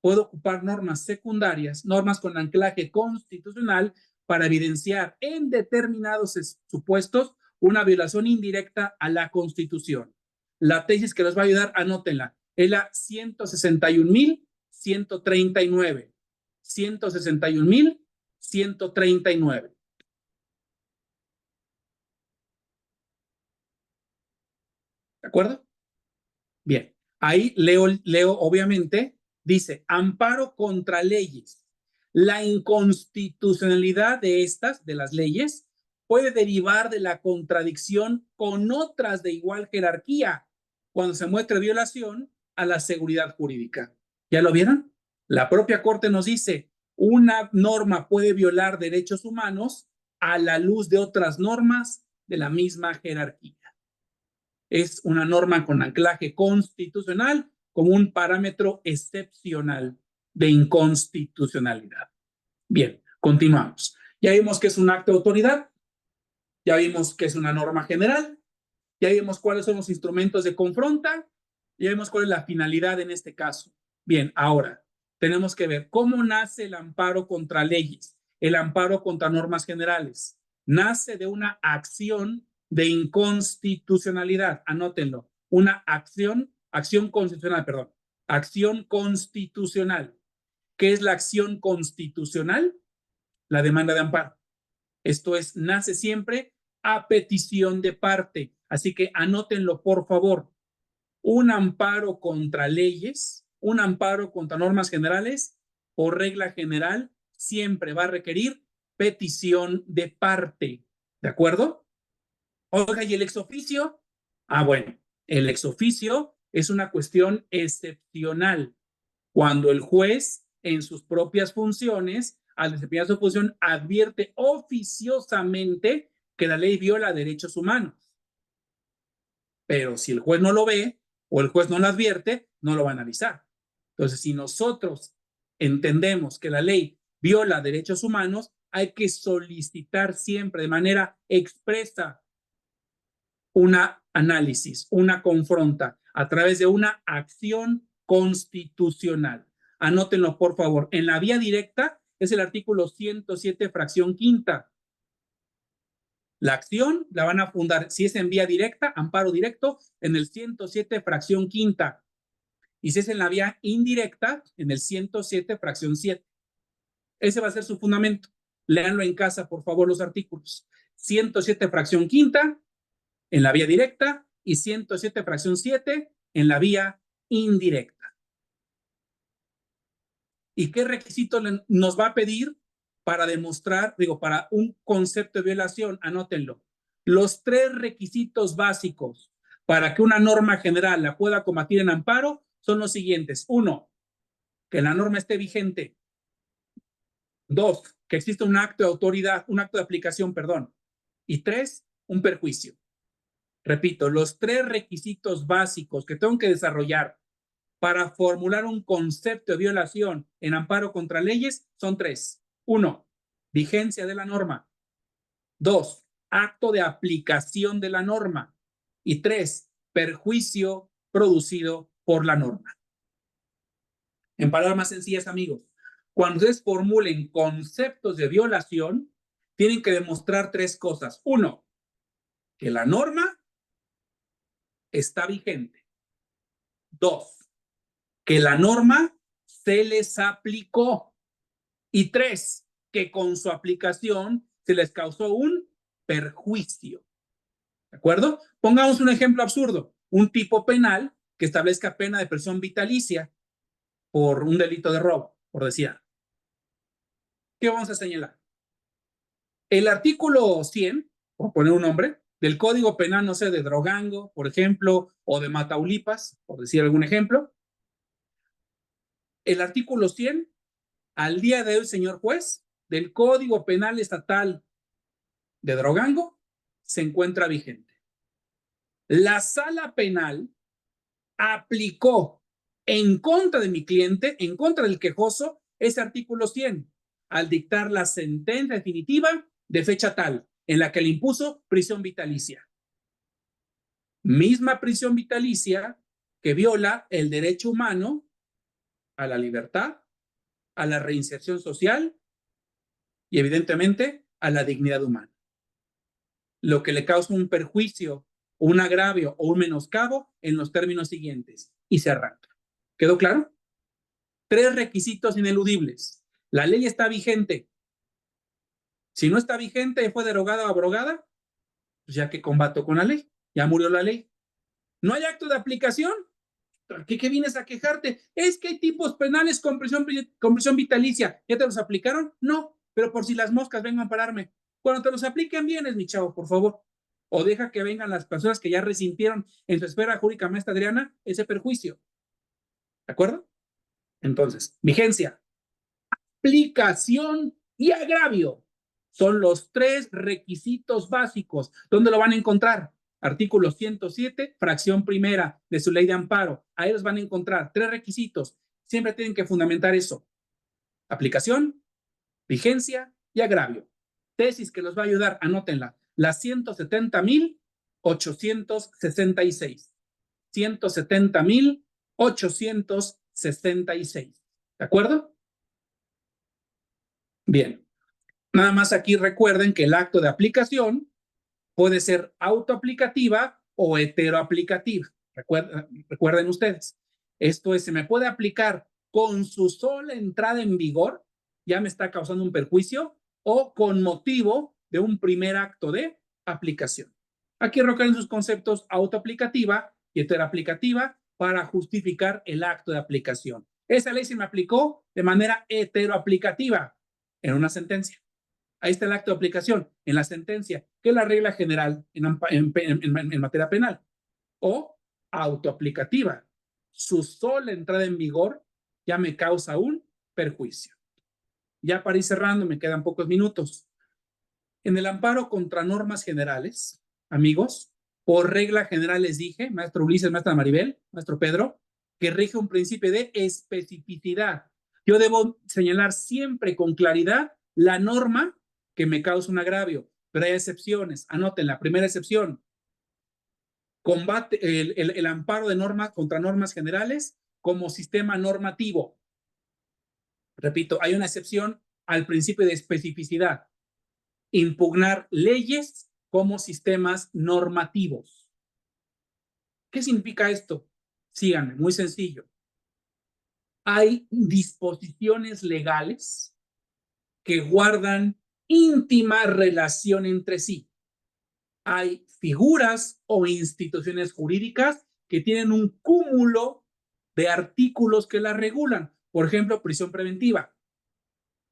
puedo ocupar normas secundarias, normas con anclaje constitucional para evidenciar en determinados supuestos una violación indirecta a la Constitución. La tesis que les va a ayudar, anótenla, es la 161.139. 161.139. ¿De acuerdo? Bien, ahí leo obviamente, dice, amparo contra leyes. La inconstitucionalidad de estas, de las leyes, puede derivar de la contradicción con otras de igual jerarquía cuando se muestre violación a la seguridad jurídica. ¿Ya lo vieron? La propia Corte nos dice, una norma puede violar derechos humanos a la luz de otras normas de la misma jerarquía. Es una norma con anclaje constitucional como un parámetro excepcional de inconstitucionalidad. Bien, continuamos. Ya vimos que es un acto de autoridad, ya vimos que es una norma general, ya vimos cuáles son los instrumentos de confronta, ya vimos cuál es la finalidad en este caso. Bien, ahora tenemos que ver cómo nace el amparo contra leyes, el amparo contra normas generales. Nace de una acción de inconstitucionalidad, anótenlo, una acción constitucional, perdón, acción constitucional. ¿Qué es la acción constitucional? La demanda de amparo. Esto es, nace siempre a petición de parte. Así que anótenlo, por favor. Un amparo contra leyes, un amparo contra normas generales, por regla general, siempre va a requerir petición de parte. ¿De acuerdo? Oiga, ¿y el ex oficio? Ah, bueno, el ex oficio es una cuestión excepcional. Cuando el juez, en sus propias funciones, al desempeñar su función, advierte oficiosamente que la ley viola derechos humanos. Pero si el juez no lo ve o el juez no lo advierte, no lo va a analizar. Entonces, si nosotros entendemos que la ley viola derechos humanos, hay que solicitar siempre de manera expresa una análisis, una confronta a través de una acción constitucional. Anótenlo, por favor. En la vía directa es el artículo 107, fracción quinta. La acción la van a fundar, si es en vía directa, amparo directo, en el 107, fracción quinta. Y si es en la vía indirecta, en el 107, fracción 7. Ese va a ser su fundamento. Léanlo en casa, por favor, los artículos. 107, fracción quinta, en la vía directa, y 107, fracción 7, en la vía indirecta. ¿Y qué requisito nos va a pedir para demostrar, para un concepto de violación? Anótenlo. Los tres requisitos básicos para que una norma general la pueda combatir en amparo son los siguientes. 1, que la norma esté vigente. 2, que exista un acto de autoridad, un acto de aplicación, perdón. Y 3, un perjuicio. Repito, los tres requisitos básicos que tengo que desarrollar para formular un concepto de violación en amparo contra leyes son 3. 1, vigencia de la norma. 2, acto de aplicación de la norma. Y 3, perjuicio producido por la norma. En palabras más sencillas, amigos, cuando ustedes formulen conceptos de violación, tienen que demostrar 3 cosas. 1, que la norma está vigente. 2, que la norma se les aplicó. Y 3, que con su aplicación se les causó un perjuicio. ¿De acuerdo? Pongamos un ejemplo absurdo. Un tipo penal que establezca pena de prisión vitalicia por un delito de robo, por decir. ¿Qué vamos a señalar? El artículo 100, por poner un nombre, del Código Penal, no sé, de Drogango, por ejemplo, o de Mataulipas, por decir algún ejemplo. El artículo 100, al día de hoy, señor juez, del Código Penal Estatal de Drogango, se encuentra vigente. La sala penal aplicó en contra de mi cliente, en contra del quejoso, ese artículo 100, al dictar la sentencia definitiva de fecha tal, en la que le impuso prisión vitalicia. Misma prisión vitalicia que viola el derecho humano a la libertad, a la reinserción social y evidentemente a la dignidad humana. Lo que le causa un perjuicio, un agravio o un menoscabo en los términos siguientes y se arranca. ¿Quedó claro? 3 requisitos ineludibles. La ley está vigente. Si no está vigente, fue derogada o abrogada, pues ya que combato con la ley. Ya murió la ley. ¿No hay acto de aplicación? ¿Qué vienes a quejarte? Es que hay tipos penales con prisión vitalicia. ¿Ya te los aplicaron? No, pero por si las moscas vengan a pararme. Cuando te los apliquen, vienes, mi chavo, por favor. O deja que vengan las personas que ya resintieron en su esfera jurídica, maestra Adriana, ese perjuicio. ¿De acuerdo? Entonces, vigencia, aplicación y agravio son los 3 requisitos básicos. ¿Dónde lo van a encontrar? Artículo 107, fracción primera de su ley de amparo. Ahí los van a encontrar 3 requisitos. Siempre tienen que fundamentar eso. Aplicación, vigencia y agravio. Tesis que los va a ayudar, anótenla. La 170,866. 170,866. ¿De acuerdo? Bien. Nada más aquí recuerden que el acto de aplicación puede ser autoaplicativa o heteroaplicativa. Recuerden ustedes. Esto es, se me puede aplicar con su sola entrada en vigor, ya me está causando un perjuicio, o con motivo de un primer acto de aplicación. Aquí recuerden sus conceptos autoaplicativa y heteroaplicativa para justificar el acto de aplicación. Esa ley se me aplicó de manera heteroaplicativa en una sentencia. Ahí está el acto de aplicación en la sentencia, que es la regla general en materia penal. O autoaplicativa. Su sola entrada en vigor ya me causa un perjuicio. Ya para ir cerrando, me quedan pocos minutos. En el amparo contra normas generales, amigos, por regla general les dije, maestro Ulises, maestra Maribel, maestro Pedro, que rige un principio de especificidad. Yo debo señalar siempre con claridad la norma que me causa un agravio, pero hay excepciones. Anoten la primera excepción. Combate el amparo de normas contra normas generales como sistema normativo. Repito, hay una excepción al principio de especificidad. Impugnar leyes como sistemas normativos. ¿Qué significa esto? Síganme, muy sencillo. Hay disposiciones legales que guardan íntima relación entre sí. Hay figuras o instituciones jurídicas que tienen un cúmulo de artículos que la regulan. Por ejemplo, prisión preventiva,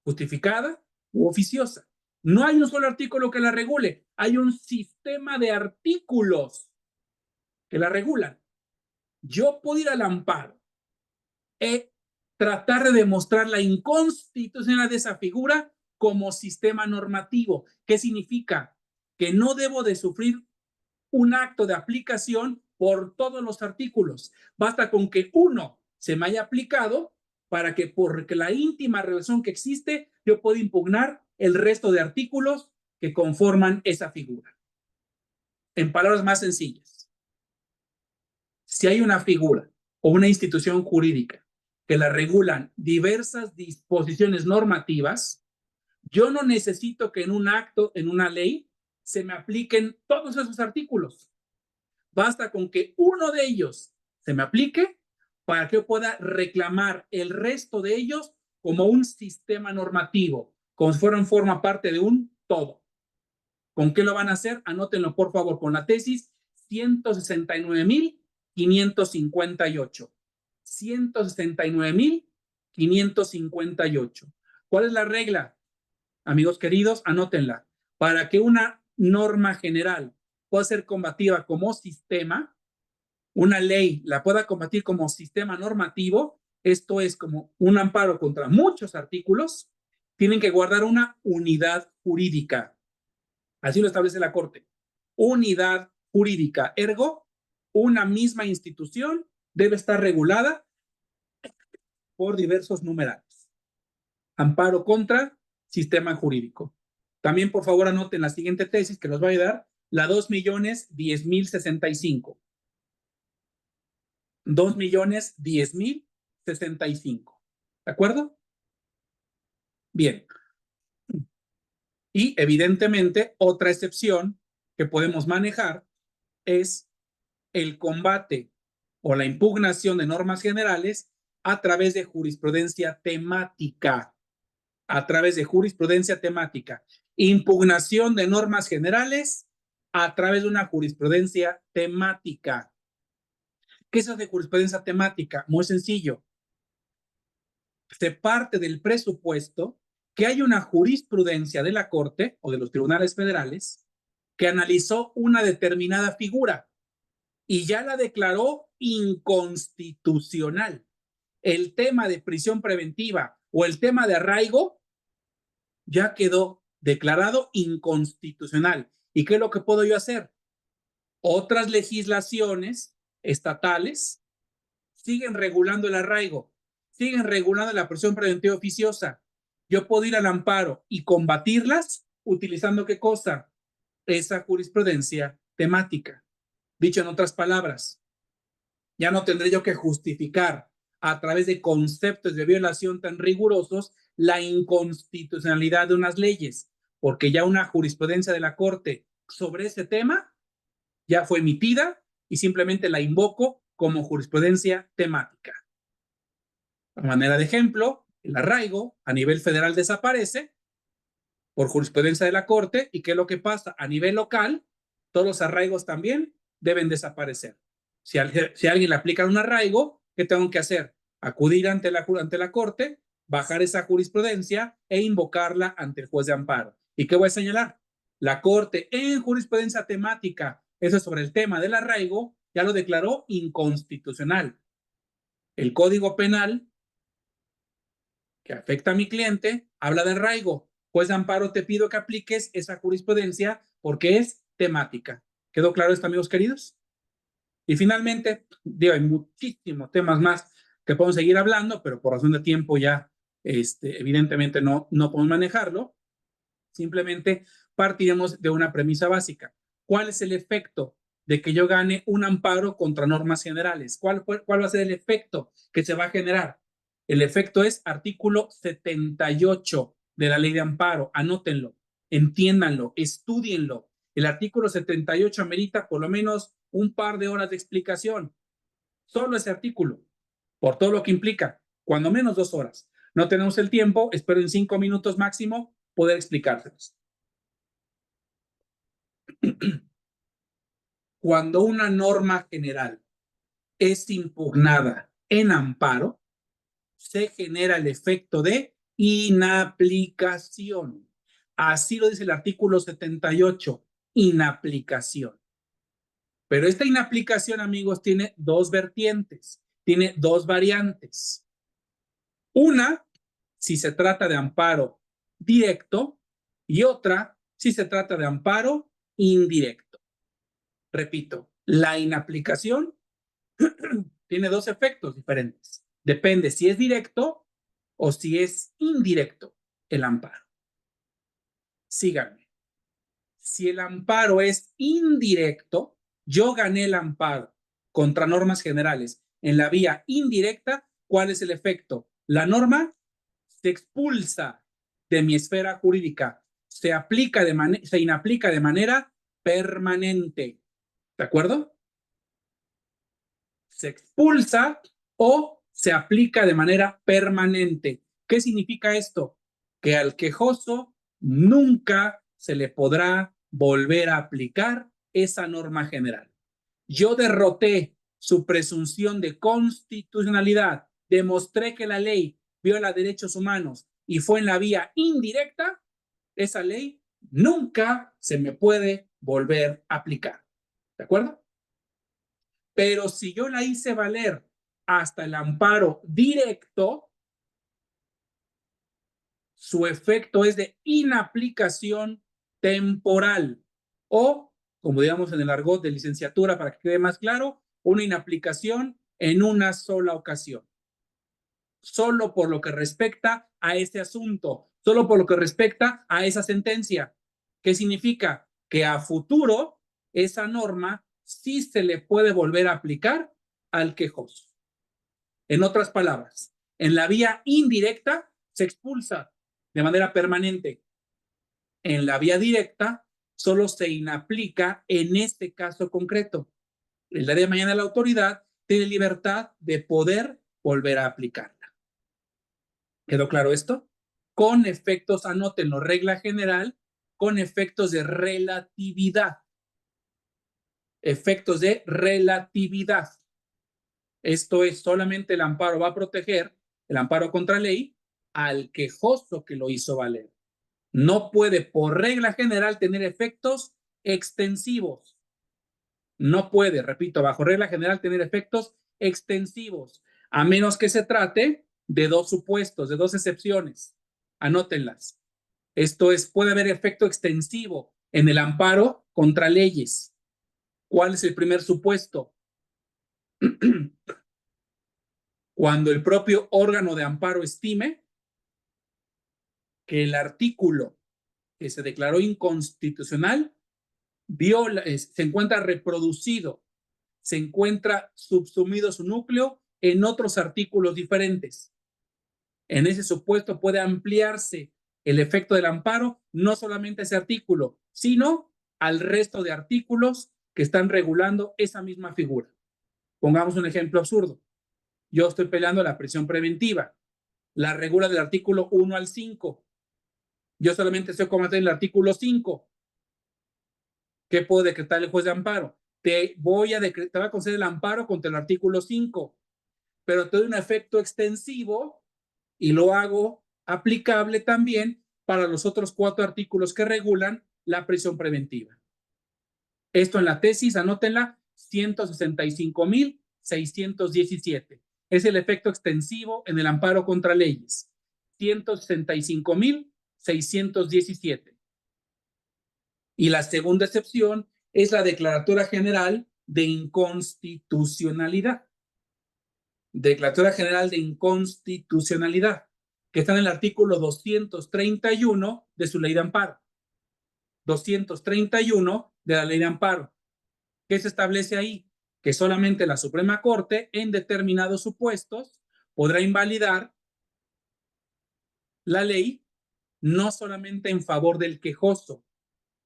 justificada u oficiosa. No hay un solo artículo que la regule, hay un sistema de artículos que la regulan. Yo puedo ir al amparo y tratar de demostrar la inconstitucionalidad de esa figura como sistema normativo. ¿Qué significa? Que no debo de sufrir un acto de aplicación por todos los artículos. Basta con que uno se me haya aplicado para que por la íntima relación que existe, yo pueda impugnar el resto de artículos que conforman esa figura. En palabras más sencillas, si hay una figura o una institución jurídica que la regulan diversas disposiciones normativas, yo no necesito que en un acto, en una ley, se me apliquen todos esos artículos. Basta con que uno de ellos se me aplique para que yo pueda reclamar el resto de ellos como un sistema normativo, como si forma parte de un todo. ¿Con qué lo van a hacer? Anótenlo, por favor, con la tesis 169.558. 169.558. ¿Cuál es la regla? Amigos queridos, anótenla. Para que una norma general pueda ser combativa como sistema, una ley la pueda combatir como sistema normativo, esto es como un amparo contra muchos artículos, tienen que guardar una unidad jurídica. Así lo establece la Corte. Unidad jurídica. Ergo, una misma institución debe estar regulada por diversos numerales. Amparo contra sistema jurídico. También, por favor, anoten la siguiente tesis que los va a ayudar, la 2.010.065. 2.010.065. ¿De acuerdo? Bien. Y evidentemente, otra excepción que podemos manejar es el combate o la impugnación de normas generales a través de jurisprudencia temática. A través de jurisprudencia temática. Impugnación de normas generales a través de una jurisprudencia temática. ¿Qué es eso de jurisprudencia temática? Muy sencillo. Se parte del presupuesto que hay una jurisprudencia de la Corte o de los tribunales federales que analizó una determinada figura y ya la declaró inconstitucional. El tema de prisión preventiva o el tema de arraigo ya quedó declarado inconstitucional. ¿Y qué es lo que puedo yo hacer? Otras legislaciones estatales siguen regulando el arraigo, siguen regulando la prisión preventiva oficiosa. Yo puedo ir al amparo y combatirlas utilizando ¿qué cosa? Esa jurisprudencia temática. Dicho en otras palabras, ya no tendré yo que justificar a través de conceptos de violación tan rigurosos la inconstitucionalidad de unas leyes, porque ya una jurisprudencia de la Corte sobre ese tema ya fue emitida y simplemente la invoco como jurisprudencia temática. A manera de ejemplo, el arraigo a nivel federal desaparece por jurisprudencia de la Corte. ¿Y qué es lo que pasa? A nivel local, todos los arraigos también deben desaparecer. Si a alguien le aplica un arraigo, ¿qué tengo que hacer? Acudir ante la Corte, bajar esa jurisprudencia e invocarla ante el juez de amparo. ¿Y qué voy a señalar? La Corte en jurisprudencia temática, eso es sobre el tema del arraigo, ya lo declaró inconstitucional. El Código Penal que afecta a mi cliente, habla de arraigo. Juez de amparo, te pido que apliques esa jurisprudencia porque es temática. ¿Quedó claro esto, amigos queridos? Y finalmente, digo, hay muchísimos temas más que podemos seguir hablando, pero por razón de tiempo ya, evidentemente no podemos manejarlo. Simplemente partiremos de una premisa básica. ¿Cuál es el efecto de que yo gane un amparo contra normas generales? ¿Cuál va a ser el efecto que se va a generar? El efecto es artículo 78 de la ley de amparo. Anótenlo, entiéndanlo, estudienlo. El artículo 78 amerita por lo menos un par de horas de explicación. Solo ese artículo, por todo lo que implica, cuando menos 2 horas. No tenemos el tiempo, espero en 5 minutos máximo poder explicárselos. Cuando una norma general es impugnada en amparo, se genera el efecto de inaplicación. Así lo dice el artículo 78, inaplicación. Pero esta inaplicación, amigos, tiene dos vertientes, tiene dos variantes. Una, si se trata de amparo directo, y otra, si se trata de amparo indirecto. Repito, la inaplicación tiene dos efectos diferentes. Depende si es directo o si es indirecto el amparo. Síganme. Si el amparo es indirecto, yo gané el amparo contra normas generales en la vía indirecta, ¿cuál es el efecto? La norma se expulsa de mi esfera jurídica, se inaplica de manera permanente. ¿De acuerdo? Se expulsa o se aplica de manera permanente. ¿Qué significa esto? Que al quejoso nunca se le podrá volver a aplicar esa norma general. Yo derroté su presunción de constitucionalidad, demostré que la ley viola derechos humanos y fue en la vía indirecta, esa ley nunca se me puede volver a aplicar. ¿De acuerdo? Pero si yo la hice valer hasta el amparo directo, su efecto es de inaplicación temporal o, como digamos en el argot de licenciatura para que quede más claro, una inaplicación en una sola ocasión. Solo por lo que respecta a este asunto, solo por lo que respecta a esa sentencia. ¿Qué significa? Que a futuro esa norma sí se le puede volver a aplicar al quejoso. En otras palabras, en la vía indirecta se expulsa de manera permanente. En la vía directa solo se inaplica en este caso concreto. El día de mañana la autoridad tiene libertad de poder volver a aplicarla. ¿Quedó claro esto? Con efectos, anótenlo, regla general, con efectos de relatividad. Efectos de relatividad. Esto es, solamente el amparo va a proteger, el amparo contra ley, al quejoso que lo hizo valer. No puede, por regla general, tener efectos extensivos. No puede, repito, bajo regla general, tener efectos extensivos, a menos que se trate de dos supuestos, de dos excepciones. Anótenlas. Esto es, puede haber efecto extensivo en el amparo contra leyes. ¿Cuál es el primer supuesto? Cuando el propio órgano de amparo estime que el artículo que se declaró inconstitucional se encuentra reproducido, se encuentra subsumido su núcleo en otros artículos diferentes. En ese supuesto puede ampliarse el efecto del amparo, no solamente a ese artículo, sino al resto de artículos que están regulando esa misma figura. Pongamos un ejemplo absurdo. Yo estoy peleando la prisión preventiva. La regula del artículo 1 al 5. Yo solamente estoy combatiendo el artículo 5. ¿Qué puedo decretar el juez de amparo? Te voy a conceder el amparo contra el artículo 5, pero te doy un efecto extensivo y lo hago aplicable también para los otros 4 artículos que regulan la prisión preventiva. Esto en la tesis, anótenla, 165,617. Es el efecto extensivo en el amparo contra leyes. 165,617. Y la segunda excepción es la declaratoria general de inconstitucionalidad. Declaratoria general de inconstitucionalidad, que está en el artículo 231 de su ley de amparo. 231 de la ley de amparo. ¿Qué se establece ahí? Que solamente la Suprema Corte, en determinados supuestos, podrá invalidar la ley, no solamente en favor del quejoso,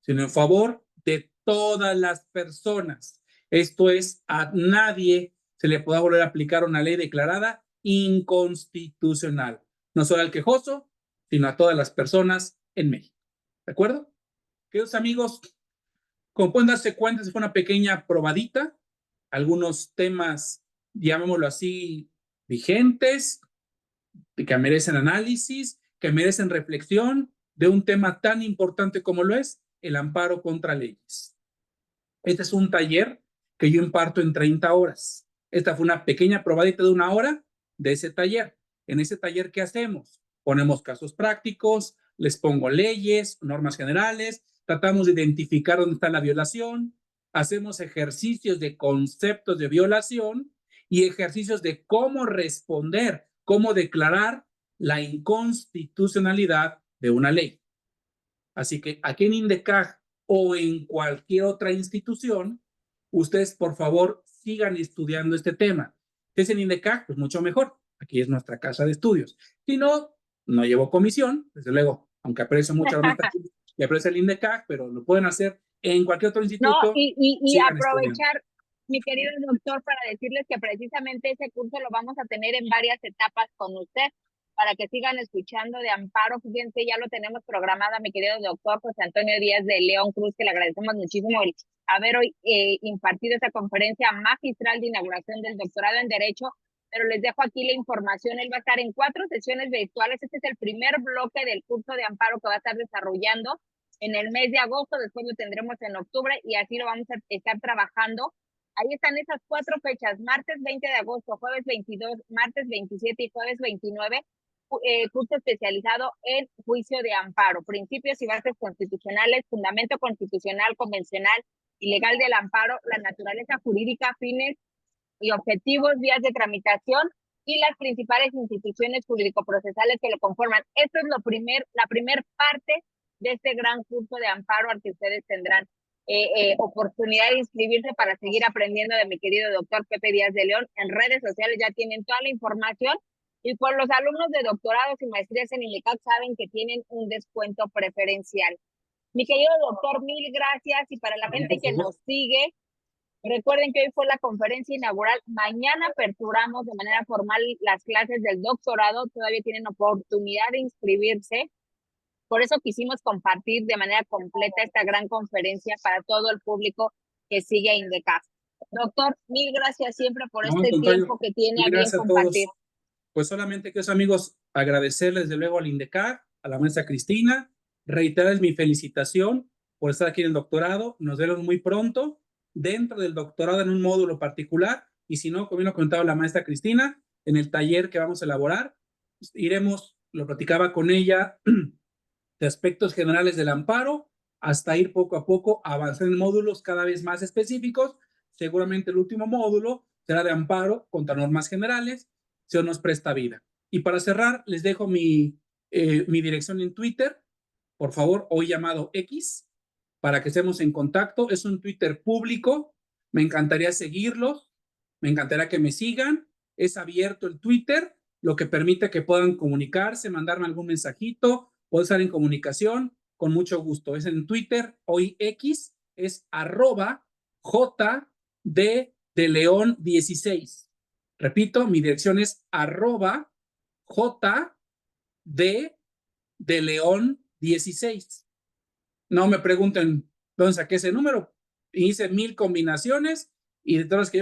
sino en favor de todas las personas. Esto es, a nadie se le podrá volver a aplicar una ley declarada inconstitucional, no solo al quejoso, sino a todas las personas en México. ¿De acuerdo? Queridos amigos, como pueden darse cuenta, fue una pequeña probadita, algunos temas, llamémoslo así, vigentes, que merecen análisis, que merecen reflexión de un tema tan importante como lo es el amparo contra leyes. Este es un taller que yo imparto en 30 horas. Esta fue una pequeña probadita de 1 hora de ese taller. En ese taller, ¿qué hacemos? Ponemos casos prácticos, les pongo leyes, normas generales, tratamos de identificar dónde está la violación, hacemos ejercicios de conceptos de violación y ejercicios de cómo responder, cómo declarar la inconstitucionalidad de una ley. Así que aquí en INDECAJ o en cualquier otra institución, ustedes por favor sigan estudiando este tema. Si es en INDECAJ, pues mucho mejor. aquí es nuestra casa de estudios. Si no, no llevo comisión, desde luego, aunque aprecio mucho a la maestra y aprecio el INDECAG, pero lo pueden hacer en cualquier otro No, instituto, y sigan estudiando. aprovechar, mi querido doctor, para decirles que precisamente ese curso lo vamos a tener en varias etapas con usted, para que sigan escuchando de Amparo. Fíjense, ya lo tenemos programado, mi querido doctor José Antonio Díaz de León Cruz, que le agradecemos muchísimo el haber hoy impartido esta conferencia magistral de inauguración del doctorado en Derecho, pero les dejo aquí la información. Él va a estar en 4 sesiones virtuales. Este es el primer bloque del curso de Amparo que va a estar desarrollando en el mes de agosto, después lo tendremos en octubre y así lo vamos a estar trabajando. Ahí están esas 4 fechas: martes 20 de agosto, jueves 22, martes 27 y jueves 29, curso especializado en juicio de amparo, principios y bases constitucionales, fundamento constitucional, convencional y legal del amparo, la naturaleza jurídica, fines y objetivos, vías de tramitación y las principales instituciones jurídico-procesales que lo conforman. Esto es la primer parte de este gran curso de amparo al que ustedes tendrán oportunidad de inscribirse para seguir aprendiendo de mi querido doctor Pepe Díaz de León. En redes sociales ya tienen toda la información y por los alumnos de doctorados y maestrías en INDECAC saben que tienen un descuento preferencial. Mi querido doctor, mil gracias, y para la gente que nos sigue, recuerden que hoy fue la conferencia inaugural. Mañana aperturamos de manera formal las clases del doctorado. Todavía tienen oportunidad de inscribirse. Por eso quisimos compartir de manera completa esta gran conferencia para todo el público que sigue a INDECAF. Doctor, mil gracias siempre por No, al este contrario, tiempo que tiene a bien gracias a compartir. todos. Pues solamente, queridos amigos, agradecerles de luego al INDECAG, a la maestra Cristina, reiterarles mi felicitación por estar aquí en el doctorado. Nos vemos muy pronto dentro del doctorado en un módulo particular, y si no, como bien lo comentaba la maestra Cristina, en el taller que vamos a elaborar, iremos, lo platicaba con ella, de aspectos generales del amparo, hasta ir poco a poco avanzando en módulos cada vez más específicos. Seguramente el último módulo será de amparo contra normas generales, si nos presta vida. Y para cerrar, les dejo mi dirección en Twitter, por favor, hoy llamado X, para que estemos en contacto. Es un Twitter público, me encantaría seguirlos, me encantaría que me sigan. Es abierto el Twitter, lo que permite que puedan comunicarse, mandarme algún mensajito, puedo estar en comunicación con mucho gusto. Es en Twitter, hoy X, es @JD de León 16. Repito, mi dirección es @JD de León 16. No me pregunten dónde saqué ese número. Hice 1000 combinaciones y de todas las que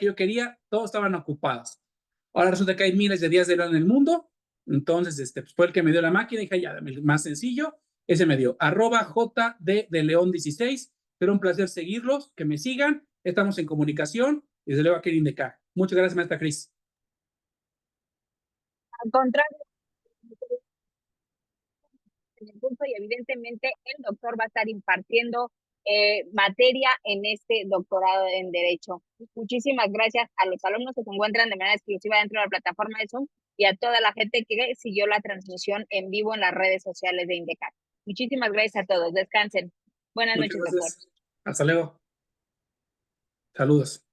yo quería, todas estaban ocupadas. Ahora resulta que hay miles de días de León en el mundo. Entonces, pues fue el que me dio la máquina y dije, ya, más sencillo. Ese me dio, @JD de León 16. Será un placer seguirlos, que me sigan. Estamos en comunicación. Desde luego aquí en INDECAG. Muchas gracias, maestra Cris. Al contrario, en el curso, y evidentemente el doctor va a estar impartiendo materia en este doctorado en Derecho. Muchísimas gracias a los alumnos que se encuentran de manera exclusiva dentro de la plataforma de Zoom y a toda la gente que siguió la transmisión en vivo en las redes sociales de INDECAC. Muchísimas gracias a todos. Descansen. Buenas Muchas noches, doctor. gracias. Hasta luego. Saludos.